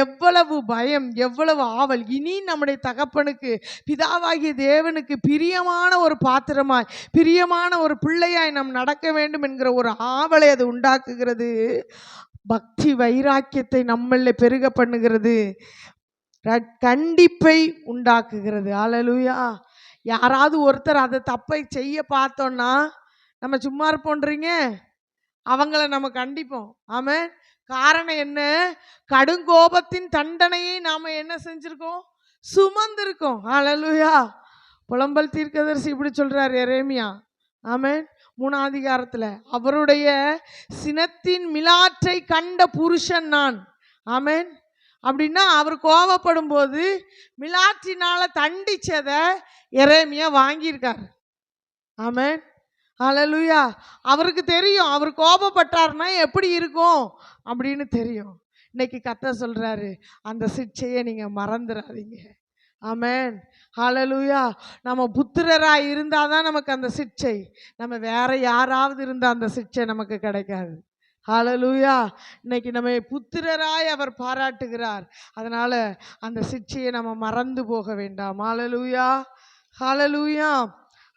Speaker 1: எவ்வளவு பயம், எவ்வளவு ஆவல், இனி நம்முடைய தகப்பனுக்கு, பிதாவாகிய தேவனுக்கு பிரியமான ஒரு பாத்திரமாய், பிரியமான ஒரு பிள்ளையாய் நாம் நடக்க வேண்டும் என்கிற ஒரு ஆவலை அது உண்டாக்குகிறது. பக்தி வைராக்கியத்தை நம்மள பெருக பண்ணுகிறது. கண்டிப்பை உண்டாக்குகிறது. ஹல்லேலூயா. யாராவது ஒருத்தர் அதை தப்பை செய்ய பார்த்தோன்னா நம்ம சும்மா இருப்போன்றீங்க? அவங்கள நம்ம கண்டிப்போம். ஆமென். காரணம் என்ன? கடுங்கோபத்தின் தண்டனையை நாம என்ன செஞ்சிருக்கோம்? சுமந்திருக்கோம். ஹல்லேலூயா. புலம்பல் தீர்க்கதரிசி இப்படி சொல்றார் எரேமியா. ஆமென். 3ஆம் அதிகாரத்துல, அவருடைய சினத்தின் மிலாற்றை கண்ட புருஷன் நான். ஆமென். அப்படின்னா அவர் கோபப்படும் போது மிலாற்றினால தண்டிச்சதை எரேமியா வாங்கியிருக்கார். ஆமென். ஹல்லேலூயா. அவருக்கு தெரியும் அவர் கோபப்பட்டார்னா எப்படி இருக்கும் அப்படின்னு தெரியும். இன்னைக்கு கர்த்தர் சொல்றாரு, அந்த சிட்சையை நீங்க மறந்துடாதீங்க. ஆமென். ஹல்லேலூயா. நம்ம புத்திரராய் இருந்தாதான் நமக்கு அந்த சிட்சை. நம்ம வேற யாராவது இருந்தா அந்த சிட்சை நமக்கு கிடைக்காது. ஹல்லேலூயா. இன்னைக்கு நம்ம புத்திரராய் அவர் பாராட்டுகிறார். அதனால அந்த சிட்சையை நம்ம மறந்து போக வேண்டாம். ஹல்லேலூயா. ஹல்லேலூயா.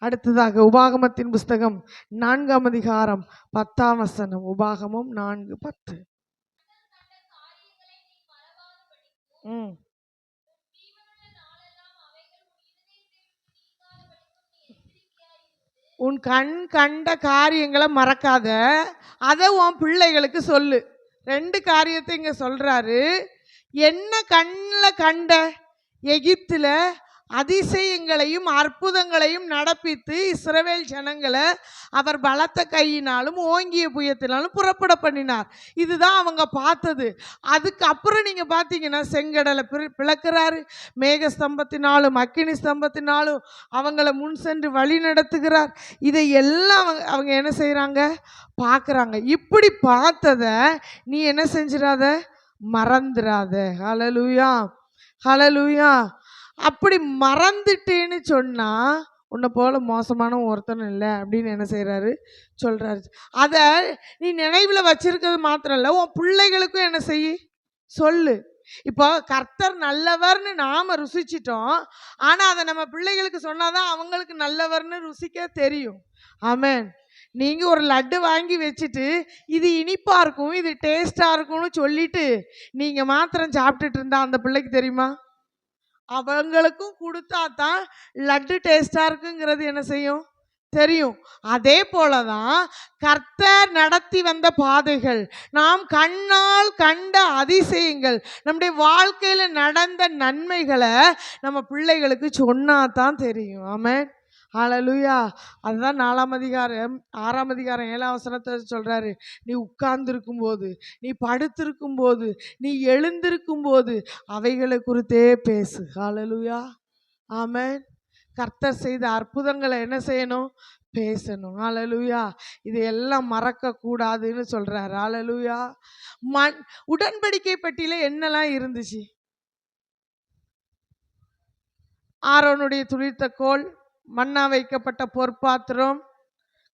Speaker 1: அடுத்ததாக உபாகமத்தின் புஸ்தகம் 4ஆம் அதிகாரம் 10ஆம் வசனம். உபாகமம் 4:10. உன் கண் கண்ட காரியங்களை மறக்காத, அதை உன் பிள்ளைகளுக்கு சொல்லு. 2 காரியத்தை இங்க சொல்றாரு. என்ன கண்ணில் கண்ட? எகிப்துல அதிசயங்களையும் அற்புதங்களையும் நடப்பித்து இஸ்ரவேல் ஜனங்களை அவர் பலத்த கையினாலும் ஓங்கிய புயத்தினாலும் புறப்பட பண்ணினார். இதுதான் அவங்க பார்த்தது. அதுக்கப்புறம் நீங்க பார்த்தீங்கன்னா செங்கடலை பிளக்கிறாரு. மேக ஸ்தம்பத்தினாலும் அக்கினி ஸ்தம்பத்தினாலும் அவங்கள முன் சென்று வழி நடத்துகிறார். இதை எல்லாம் அவங்க என்ன செய்யறாங்க? பார்க்குறாங்க. இப்படி பார்த்ததை நீ என்ன செஞ்சிடாத? மறந்துடாத. ஹல்லேலூயா. ஹல்லேலூயா. அப்படி மறந்துட்டேன்னு சொன்னா உன்னை போல மோசமான ஒருத்தனும் இல்லை அப்படின்னு என்ன செய்யறாரு? சொல்றாரு. அதை நீ நினைவில் வச்சிருக்கிறது மாத்திரம் இல்லை, உன் பிள்ளைகளுக்கும் என்ன செய்ய சொல்லு. இப்போ கர்த்தர் நல்லவர்னு நாம ருசிச்சிட்டோம். ஆனா அதை நம்ம பிள்ளைகளுக்கு சொன்னாதான் அவங்களுக்கு நல்லவர்னு ருசிக்க தெரியும். ஆமென். நீங்க ஒரு லட்டு வாங்கி வச்சுட்டு இது இனிப்பா இருக்கும், இது டேஸ்டா இருக்கும்னு சொல்லிட்டு நீங்க மாத்திரம் சாப்பிட்டுட்டு இருந்தா அந்த பிள்ளைக்கு தெரியுமா? அவங்களுக்கும் கொடுத்தா தான் லட்டு டேஸ்டா இருக்குங்கிறது என்ன செய்யும்? தெரியும். அதே போலதான் கர்த்தர் நடத்தி வந்த பாதைகள், நாம் கண்ணால் கண்ட அதிசயங்கள், நம்முடைய வாழ்க்கையில நடந்த நன்மைகளை நம்ம பிள்ளைகளுக்கு சொன்னாதான் தெரியும். ஆமென். ஹல்லேலூயா. அதுதான் 4ஆம் அதிகாரம் 6ஆம் அதிகாரம் 7ஆம் வசனத்தை சொல்றாரு. நீ உட்கார்ந்திருக்கும் போது, நீ படுத்திருக்கும் போது, நீ எழுந்திருக்கும் போது அவைகளை குறித்தே பேசு. ஹல்லேலூயா. ஆமென். கர்த்தர் செய்த அற்புதங்களை என்ன செய்யணும்? பேசணும். ஹல்லேலூயா. இதையெல்லாம் மறக்க கூடாதுன்னு சொல்றாரு. ஹல்லேலூயா. உடன்படிக்கை பெட்டியில என்னெல்லாம் இருந்துச்சு? ஆரோனுடைய துளிர்த்த கோல், மண்ணா வைக்கப்பட்ட பொற்பாத்திரம்,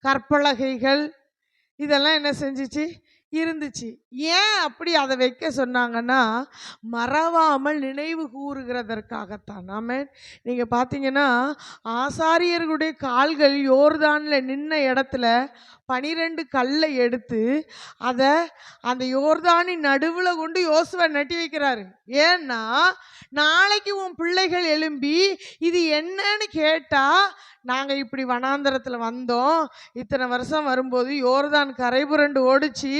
Speaker 1: கற்பலகைகள், இதெல்லாம் என்ன செஞ்சிச்சு? இருந்துச்சு. ஏன் அப்படி அதை வைக்க சொன்னாங்கன்னா, மறவாமல் நினைவு கூறுகிறதற்காகத்தான். ஆமென். நீங்க பார்த்தீங்கன்னா ஆசாரியர்களுடைய கால்கள் யோர்தானில் நின்ன இடத்துல 12 கல்லை எடுத்து அதை அந்த யோர்தானின் நடுவில் கொண்டு யோசுவா நட்டி வைக்கிறாரு. ஏன்னா நாளைக்கு உன் பிள்ளைகள் எழும்பி இது என்னன்னு கேட்டா, நாங்கள் இப்படி வனாந்தரத்தில் வந்தோம், இத்தனை வருஷம் வரும்போது யோர்தான் கரை புரண்டு ஓடிச்சு,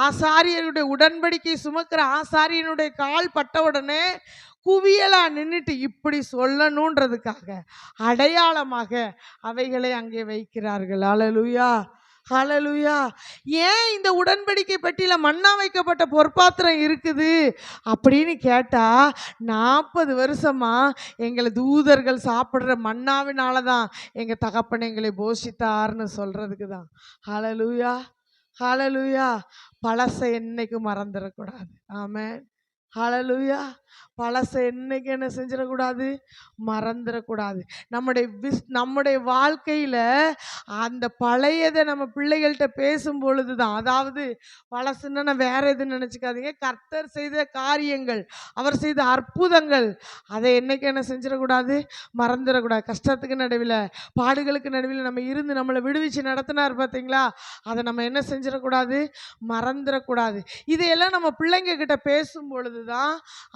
Speaker 1: ஆசாரியருடைய உடன்படிக்கை சுமக்கிற ஆசாரியனுடைய கால் பட்ட உடனே குவியலா நின்றுட்டு இப்படி சொல்லணுன்றதுக்காக அடையாளமாக அவைகளை அங்கே வைக்கிறார்கள். ஹல்லேலூயா, ஹல்லேலூயா. ஏன் இந்த உடன்படிக்கை பெட்டியில மண்ணா வைக்கப்பட்ட பொற்பாத்திரம் இருக்குது அப்படின்னு கேட்டா, 40 வருஷமா எங்களை தூதர்கள் சாப்பிடுற மன்னாவினால தான் எங்க தகப்பன் எங்களை போஷித்தார்னு சொல்றதுக்கு தான். ஹல்லேலூயா, ஹல்லேலூயா. பழச என்னைக்கும் மறந்துடக்கூடாது. ஆமென், ஹல்லேலூயா. பழச என்னைக்கு என்ன செஞ்சிடக்கூடாது, மறந்துடக்கூடாது. நம்முடைய வாழ்க்கையில அந்த பழையதை நம்ம பிள்ளைகள்கிட்ட பேசும் பொழுது தான், அதாவது பழசுன்னா நான் வேற எதுன்னு நினச்சிக்காதீங்க, கர்த்தர் செய்த காரியங்கள், அவர் செய்த அற்புதங்கள், அதை என்னைக்கு என்ன செஞ்சிடக்கூடாது, மறந்துடக்கூடாது. கஷ்டத்துக்கு நடுவில், பாடுகளுக்கு நடுவில் நம்ம இருந்து நம்மளை விடுவிச்சு நடத்தினார் பார்த்தீங்களா, அதை நம்ம என்ன செஞ்சிடக்கூடாது, மறந்துடக்கூடாது. இதையெல்லாம் நம்ம பிள்ளைங்க கிட்ட பேசும் பொழுது தான்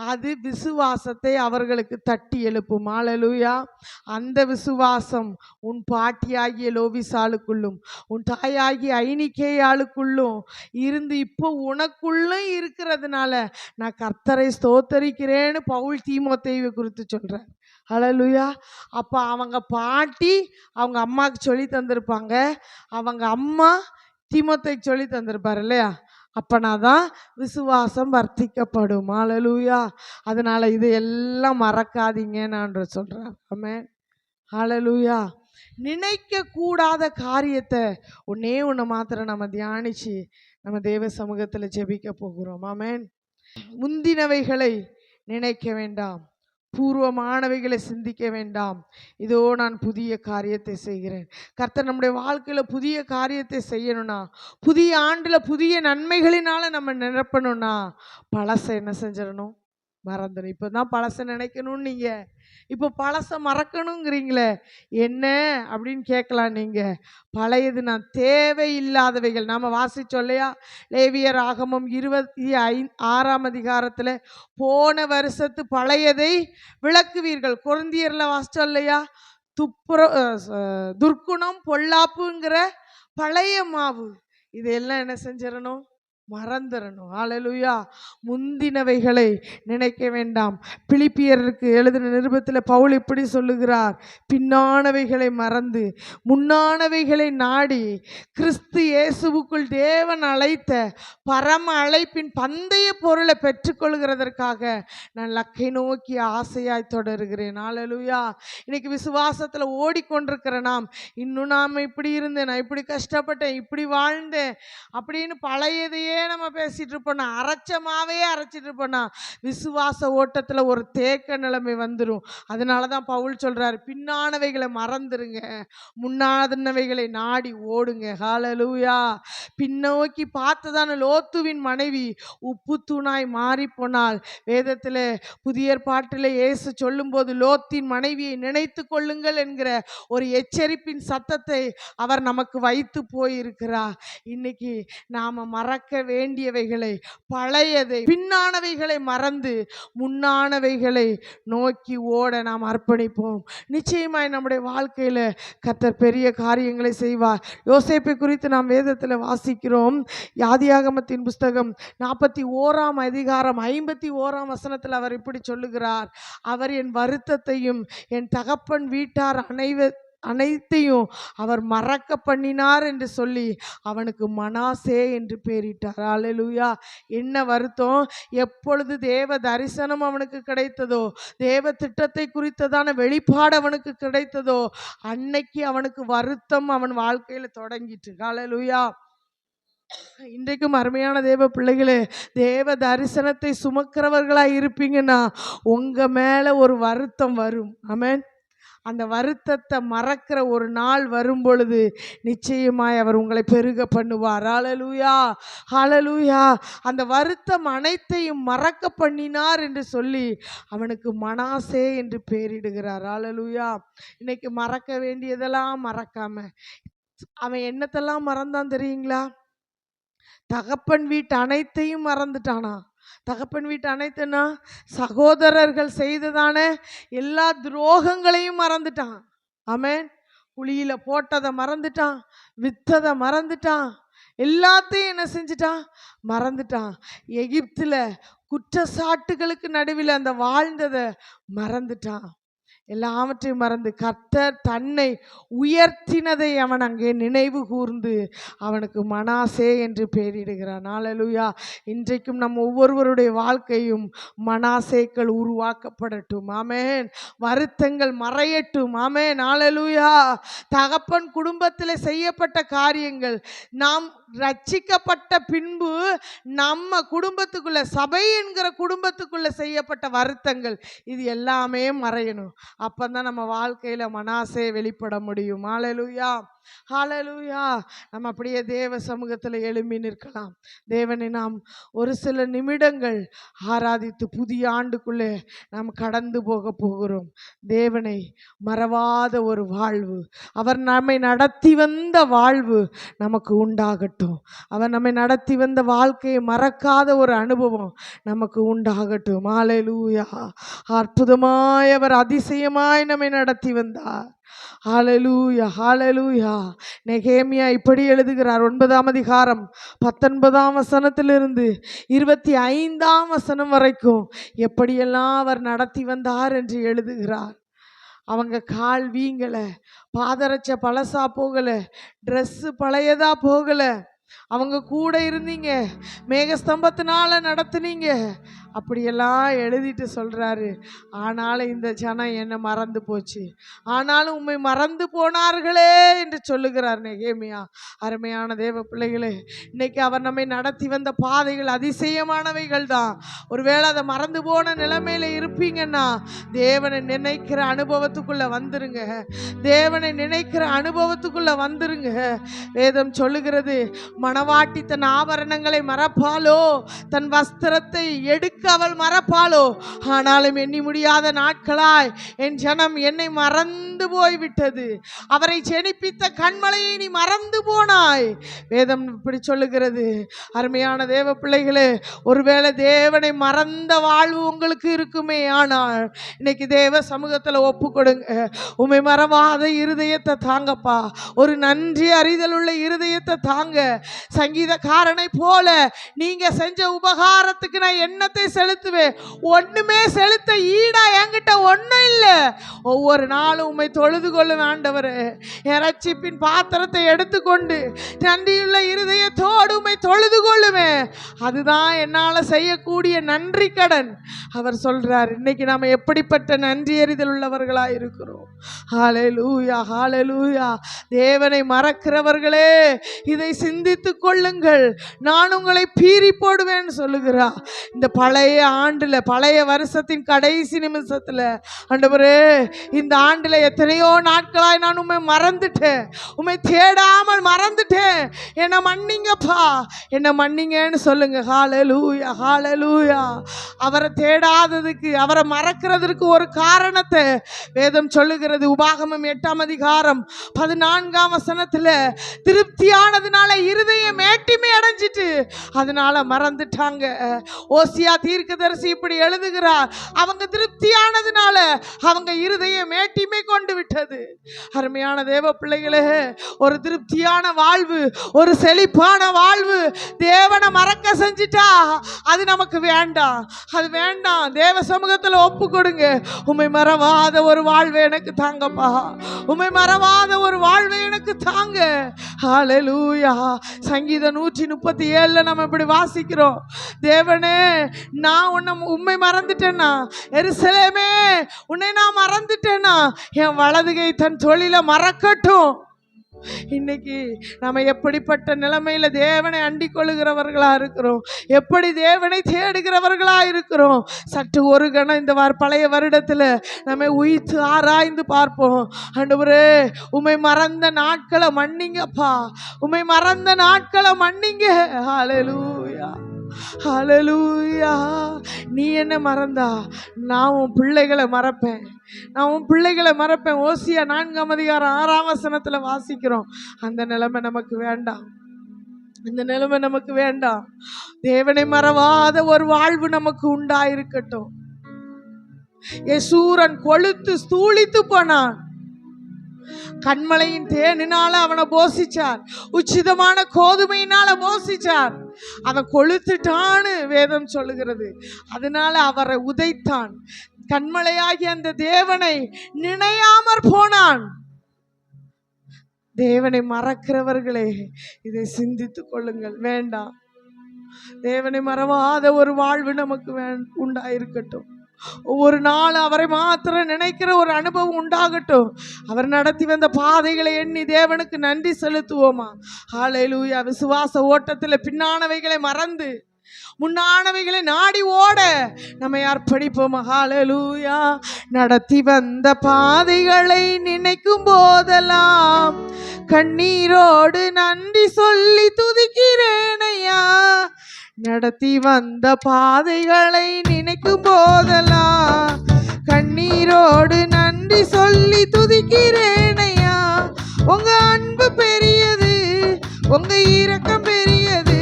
Speaker 1: அது விசுவாசத்தை அவர்களுக்கு தட்டி எழுப்பும். ஹல்லேலூயா. அந்த விசுவாசம் உன் பாட்டியாகிய லோவிசாளுக்குள்ளும் உன் தாயாகிய ஐனிக்கேயாளுக்குள்ளும் இருந்து இப்போ உனக்குள்ளும் இருக்கிறதுனால நான் கர்த்தரை ஸ்தோத்தரிக்கிறேன்னு பவுல் தீமோத்தேயுவை குறித்து சொல்றேன். ஹல்லேலூயா. அப்போ அவங்க பாட்டி அவங்க அம்மாவுக்கு சொல்லி தந்திருப்பாங்க, அவங்க அம்மா தீமோத்தேயுக்கு சொல்லி தந்திருப்பார் இல்லையா, அப்பனாதான் விசுவாசம் வர்த்திக்கப்படும். ஹல்லேலூயா. அதனால இதையெல்லாம் மறக்காதீங்க நான் சொல்றேன். ஆமென், ஹல்லேலூயா. நினைக்க கூடாத காரியத்தை ஒன்னே ஒன்று மாத்திரம் நம்ம தியானிச்சு நம்ம தேவ சமூகத்துல ஜெபிக்க போகிறோம். ஆமென். முந்தினவைகளை நினைக்க வேண்டாம், பூர்வமானவைகளை சிந்திக்க வேண்டாம், இதோ நான் புதிய காரியத்தை செய்கிறேன். கர்த்தர் நம்முடைய வாழ்க்கையில் புதிய காரியத்தை செய்யணும்னா, புதிய ஆண்டில் புதிய நன்மைகளினால நம்ம நிரப்பணும்னா, பழசை என்ன செஞ்சிடணும், மறந்துடும். இப்போ தான் பழசை நினைக்கணும்னு நீங்கள், இப்போ பழசை மறக்கணுங்கிறீங்களே என்ன அப்படின்னு கேட்கலாம். நீங்கள் பழையது நான் தேவையில்லாதவைகள் நாம் வாசிச்சோம் இல்லையா, லேவியர் ஆகமம் 26ஆம் அதிகாரத்தில் போன வருஷத்து பழையதை விளக்குவீர்கள். கொரிந்தியரில் வாசிச்சோம் இல்லையா, துர்க்குணம் பொல்லாப்புங்கிற பழைய மாவு, இதெல்லாம் என்ன செஞ்சிடணும், மறந்துடணும். ஹல்லேலூயா. முந்தினவைகளை நினைக்க வேண்டாம். பிலிப்பியருக்கு எழுதின நிருபத்தில் பவுல் இப்படி சொல்லுகிறார், பின்னானவைகளை மறந்து முன்னானவைகளை நாடி கிறிஸ்து இயேசுவுக்குள் தேவன் அழைத்த பரம அழைப்பின் பந்தய பொருளை பெற்றுக்கொள்கிறதற்காக நான் லக்கை நோக்கி ஆசையாய் தொடருகிறேன். ஹல்லேலூயா. இன்னைக்கு விசுவாசத்தில் ஓடிக்கொண்டிருக்கிற நாம், இன்னும் நாம் இப்படி இருந்தேன், நான் இப்படி கஷ்டப்பட்டேன், இப்படி வாழ்ந்தேன் அப்படின்னு பழையதையே நம்ம பேசிட்டு இருப்போம்னா, அரைச்சமாவே அரைச்சிட்டு இருப்போம்னா விசுவாச ஓட்டத்தில் ஒரு தேக்க நிலைமை வந்துடும். அதனால தான் பவுல் சொல்றாரு, பின்னானவைகளை மறந்துருங்க, முன்னாதனவைகளை நாடி ஓடுங்க. ஹல்லேலூயா. பின்னோக்கி பார்த்ததான லோத்துவின் மனைவி உப்பு தூணாய் மாறி போனால், வேதத்தில் புதிய ஏற்பாட்டில் இயேசு சொல்லும்போது லோத்தின் மனைவியை நினைத்து கொள்ளுங்கள் என்கிற ஒரு எச்சரிப்பின் சத்தத்தை அவர் நமக்கு வைத்து போயிருக்கிறார். இன்னைக்கு நாம மறக்க வேண்டியவைகளை, பழையதை, பின்னானவைகளை மறந்து முன்னானவைகளை நோக்கி ஓட நாம் அர்ப்பணிப்போம். நிச்சயமாய் நம்முடைய வாழ்க்கையில கர்த்தர் பெரிய காரியங்களை செய்வார். யோசேப்பை குறித்து நாம் வேதத்தில் வாசிக்கிறோம். ஆதியாகமத்தின் புஸ்தகம் 41ஆம் அதிகாரம் 51ஆம் வசனத்தில் அவர் இப்படி சொல்லுகிறார், அவர் என் வருத்தத்தையும் என் தகப்பன் வீட்டார் அனைத்தையும் அவர் மறக்க பண்ணினார் என்று சொல்லி அவனுக்கு மனாசே என்று பெயரிட்டார். ஹல்லேலூயா. என்ன வருத்தம், எப்பொழுது தேவ தரிசனம் அவனுக்கு கிடைத்ததோ, தேவ திட்டத்தை குறித்ததான வெளிப்பாடு அவனுக்கு கிடைத்ததோ, அன்னைக்கு அவனுக்கு வருத்தம் அவன் வாழ்க்கையில் தொடங்கிட்டு. ஹல்லேலூயா. இன்றைக்கும் அருமையான தேவ பிள்ளைகளே, தேவ தரிசனத்தை சுமக்கிறவர்களாக இருப்பீங்கன்னா உங்க மேல ஒரு வருத்தம் வரும். ஆமென். அந்த வருத்தத்தை மறக்கிற ஒரு நாள் வரும் பொழுது நிச்சயமாய் அவர் உங்களை பெருக பண்ணுவார். ஹல்லேலூயா, ஹல்லேலூயா. அந்த வருத்தம் அனைத்தையும் மறக்க பண்ணினார் என்று சொல்லி அவனுக்கு மனாசே என்று பெயரிடுகிறார். ஹல்லேலூயா. இன்னைக்கு மறக்க வேண்டியதெல்லாம் மறக்காம அவன் என்னத்தெல்லாம் மறந்தான் தெரியுங்களா, தகப்பன் வீட்டு அனைத்தையும் மறந்துட்டானா. தகப்பன் வீட்டு அனைத்துனா சகோதரர்கள் செய்ததான எல்லா துரோகங்களையும் மறந்துட்டான். ஆமென். குழியில போட்டதை மறந்துட்டான், வித்ததை மறந்துட்டான், எல்லாத்தையும் என்ன செஞ்சிட்டான்? மறந்துட்டான். எகிப்துல குற்றச்சாட்டுகளுக்கு நடுவில் அந்த வாழ்ந்ததை மறந்துட்டான். எல்லாவற்றையும் மறந்து கர்த்தர் தன்னை உயர்த்தினதை அவன் அங்கே நினைவு கூர்ந்து அவனுக்கு மனாசே என்று பெயரிடுகிறான். ஹல்லேலூயா. இன்றைக்கும் நம் ஒவ்வொருவருடைய வாழ்க்கையும் மனாசேக்கள் உருவாக்கப்படட்டும். ஆமென். வருத்தங்கள் மறையட்டும். ஆமென். ஹல்லேலூயா. தகப்பன் குடும்பத்தில் செய்யப்பட்ட காரியங்கள், நாம் ரட்சிக்கப்பட்ட பின்பு நம்ம குடும்பத்துக்குள்ள, சபை என்கிற குடும்பத்துக்குள்ள செய்யப்பட்ட வருத்தங்கள், இது எல்லாமே மறையணும். அப்பதான் நம்ம வாழ்க்கையில மனாசே வெளிப்பட முடியும். ஹல்லேலூயா. ஹல்லேலூயா. நம்ம அப்படியே தேவ சமூகத்தில் எழும்பி நிற்கலாம். தேவனை நாம் ஒரு சில நிமிடங்கள் ஆராதித்து புதிய ஆண்டுக்குள்ளே நாம் கடந்து போக போகிறோம். தேவனை மறவாத ஒரு வாழ்வு, அவர் நம்மை நடத்தி வந்த வாழ்வு நமக்கு உண்டாகட்டும். அவர் நம்மை நடத்தி வந்த வாழ்க்கையை மறக்காத ஒரு அனுபவம் நமக்கு உண்டாகட்டும். ஹல்லேலூயா. அற்புதமாய் அவர் அதிசயமாய் நம்மை நடத்தி வந்தார். ஹல்லேலூயா. ஹல்லேலூயா. நெகேமியா இப்படி எழுதுகிறார். 9ஆம் அதிகாரம் 19ஆம் வசனத்திலிருந்து 25ஆம் வசனம் வரைக்கும் எப்படியெல்லாம் அவர் நடத்தி வந்தார் என்று எழுதுகிறார். அவங்க கால் வீங்கல, பாதரட்ச பழசா போகல, ட்ரெஸ்ஸு பழையதா போகல. அவங்க கூட இருந்தீங்க, மேகஸ்தம்பத்தினால நடத்துனீங்க, அப்படியெல்லாம் எழுதிட்டு சொல்றாரு. ஆனாலும் இந்த ஜனம் என்ன மறந்து போச்சு, ஆனாலும் உம்மை மறந்து போனார்களே என்று சொல்லுகிறார் நெகேமியா. அருமையான தேவ பிள்ளைகளே, இன்னைக்கு அவர் நம்மை நடத்தி வந்த பாதைகள் அதிசயமானவைகள் தான். ஒருவேளை அதை மறந்து போன நிலைமையில இருப்பீங்கன்னா, தேவனை நினைக்கிற அனுபவத்துக்குள்ள வந்துருங்க. தேவனை நினைக்கிற அனுபவத்துக்குள்ள வந்துருங்க. வேதம் சொல்லுகிறது, மணவாட்டி தன் ஆபரணங்களை மறப்பாளோ, தன் வஸ்திரத்தை எடுக்க அவள் மறப்பாளோ, ஆனாலும் எண்ணி முடியாத நாட்களாய் என் ஜனம் என்னை மறந்து போய்விட்டது. அவரை ஜெனிப்பித்த கண்மலையை நீ மறந்து போனாய். வேதம் இப்படி சொல்லுகிறது. அருமையான தேவ பிள்ளைகளே, ஒருவேளை தேவனை மறந்த வாழ்வு உங்களுக்கு இருக்குமே, ஆனால் இன்னைக்கு தேவ சமூகத்தில் ஒப்பு கொடுங்க. உம்மை மறவாத இருதயத்தை தாங்கப்பா. ஒரு நன்றி அறிதல் உள்ள இருதயத்தை தாங்க. சங்கீதக்காரனை போல நீங்க செஞ்ச உபகாரத்துக்கு நான் என்னத்தை செலுத்துவேன்? ஒண்ணுமே செலுத்த ஈடா என்கிட்ட ஒண்ணும் இல்லை. ஒவ்வொரு நாளும் உம்மை தொழுது கொள்ளும் ஆண்டவரே. என் ரட்சிப்பின் பாத்திரத்தை எடுத்துக்கொண்டு நன்றியுள்ள இருதயத்தோடு உம்மை தொழுது கொள்ளுவேன். அதுதான் என்னால செய்யக்கூடிய நன்றி கடன். அவர் சொல்றார், இன்னைக்கு நாம எப்படிப்பட்ட நன்றி அறிதல் உள்ளவர்களா இருக்கிறோம். ஹல்லேலூயா. ஹல்லேலூயா. தேவனை மறக்கிறவர்களே இதை சிந்தித்துக் கொள்ளுங்கள், நான் உங்களை பீறி போடுவேன் சொல்லுகிறா. இந்த பழைய ஆண்டுல, பழைய வருஷத்தின் கடைசி நிமிஷத்துல, ஆண்டவரே இந்த ஆண்டுல எத்தனையோ நாட்களாய் நான் உம்மை மறந்துட்டேன், உம்மை தேடாமல் மறந்துட்டேன், என்னை மன்னிங்கப்பா, என்னை மன்னிங்கன்னு சொல்லுங்க. ஹல்லேலூயா. ஹல்லேலூயா. அவரை தேடாததுக்கு, அவரை மறக்கிறதுக்கு ஒரு காரணத்தை வேதம் சொல்லுகிறது. உபாகமம் 8ஆம் அதிகாரம் 14ஆம் வசனத்துல, திருப்தியானதுனால இருதயம் மேட்டிமை அடைஞ்சிட்டு அதனால மறந்துட்டாங்க. ஓசியா தீர்க்கதரிசி இப்படி எழுதுகிறார், அவங்க திருப்தியானதுனால அவங்க இருதயம் மேட்டிமை கொண்டு விட்டது. அருமையான தேவ பிள்ளைகளே, ஒரு திருப்தியான வாழ்வு, ஒரு செழிப்பான வாழ்வு தேவனை மறக்க செஞ்சிட்டா அது நமக்கு வேண்டாம். அது வேண்டாம். தேவ சமூகத்தில் ஒப்பு கொடுங்க. உம்மை மறவாத ஒரு வாழ்வை எனக்கு தாங்கப்பா, உம்மை மறவாத ஒரு வாழ்வை எனக்கு தாங்க. ஹல்லேலூயா. சங்கீதம் 137 நம்ம இப்படி வாசிக்கிறோம், தேவனே நான் உம்மை மறந்துட்டேன்னா, எருசலேமே உன்னை நான் மறந்துட்டேன்னா, என் வலதுகை தன் தொழிலை மறக்கட்டும். இன்னைக்கு நம்ம எப்படிப்பட்ட நிலைமையில தேவனை அண்டிக் கொள்ளுகிறவர்களா இருக்கிறோம், எப்படி தேவனை தேடுகிறவர்களா இருக்கிறோம். சற்று ஒரு கணம் இந்த பழைய வருடத்துல நம்ம உயிர்த்து ஆராய்ந்து பார்ப்போம். ஆண்டவரே உம்மை மறந்த நாட்களை மன்னிங்கப்பா, உம்மை மறந்த நாட்களை மன்னிங்க. ஹல்லேலூயா. ஹல்லேலூயா. நீ என்ன மறந்தா நான் உன் பிள்ளைகளை மறப்பேன், நான் உன் பிள்ளைகளை மறப்பேன். ஓசியா 4ஆம் அதிகாரம் 6ஆம் வசனத்துல வாசிக்கிறோம். அந்த நிலைமை நமக்கு வேண்டாம், இந்த நிலைமை நமக்கு வேண்டாம். தேவனை மறவாத ஒரு வாழ்வு நமக்கு உண்டாயிருக்கட்டும். யசூரன் கொழுத்து ஸ்தூளித்து போனான், கண்மலையின் தேனினால அவனை போஷிச்சார், உச்சிதமான கோதுமையினால போஷிச்சார். அவன் கொளுத்துட்டான்னு வேதம் சொல்லுகிறது. அதனால அவரை உதைத்தான். கண்மலையாகி அந்த தேவனை நினையாமற் போனான். தேவனை மறக்கிறவர்களே, இதை சிந்தித்துக் கொள்ளுங்கள். வேண்டாம், தேவனை மறவாத ஒரு வாழ்வு நமக்கு உண்டாயிருக்கட்டும். ஒவ்வொரு நாள் அவரை மாத்திரம் நினைக்கிற ஒரு அனுபவம் உண்டாகட்டும். அவர் நடத்தி வந்த பாதைகளை எண்ணி தேவனுக்கு நன்றி செலுத்துவோமா? ஹல்லேலூயா. விசுவாச ஓட்டத்தில் பின்னானவைகளை மறந்து முன்னானவைகளை நாடி ஓட நம்ம அர்ப்பணிப்போம். ஹல்லேலூயா. நடத்தி வந்த பாதைகளை நினைக்கும் போதெல்லாம் கண்ணீரோடு நன்றி சொல்லி துதிக்கிறேனையா. நடத்தி வந்த பாதைகளை நினைக்கும் போதெல்லாம் கண்ணீரோடு நன்றி சொல்லி துதிக்கிறேனையா. உங்க அன்பு பெரியது, உங்க இரக்கம் பெரியது,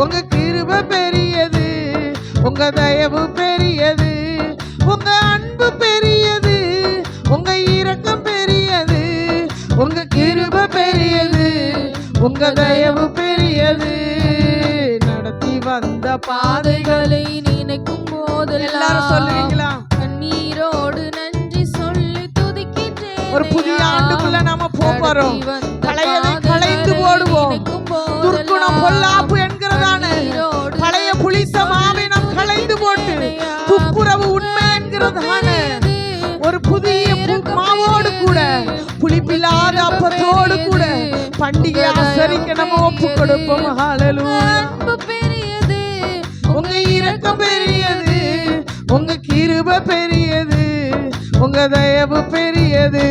Speaker 1: உங்க கிருபை பெரியது, உங்க தயவு பெரியது. உங்க அன்பு பெரியது, உங்க இரக்கம் பெரியது, உங்க கிருபை பெரியது, உங்க தயவு பெரியது. நடத்தி வந்த பாதைகளை நினைக்கும் போதெல்லாம் சொல்லுவீங்களா? கண்ணீரோடு நன்றி சொல்லி துதிக்கின்றேன். ஒரு புதிய ஆண்டுக்குள்ள நாம போறோம். பழையதை களைந்து போடுவோம். துர்க்குணம் பொல்லாப்பு என்கிறதான பழைய புளித்த மாவை நாம் களைந்து போட்டு துப்புரவு உண்மை என்கிறதான ஒரு புதிய மாவோடு கூட புளிப்பில்லாத அப்பத்தோடு கூட பண்டிகை ஆசரிக்க நம்ம ஒப்பு கொடுப்போம். ஹல்லேலூயா. உங்க இரக்கம் பெரியது, உங்க கிருபை பெரியது, உங்க தயவு பெரியது,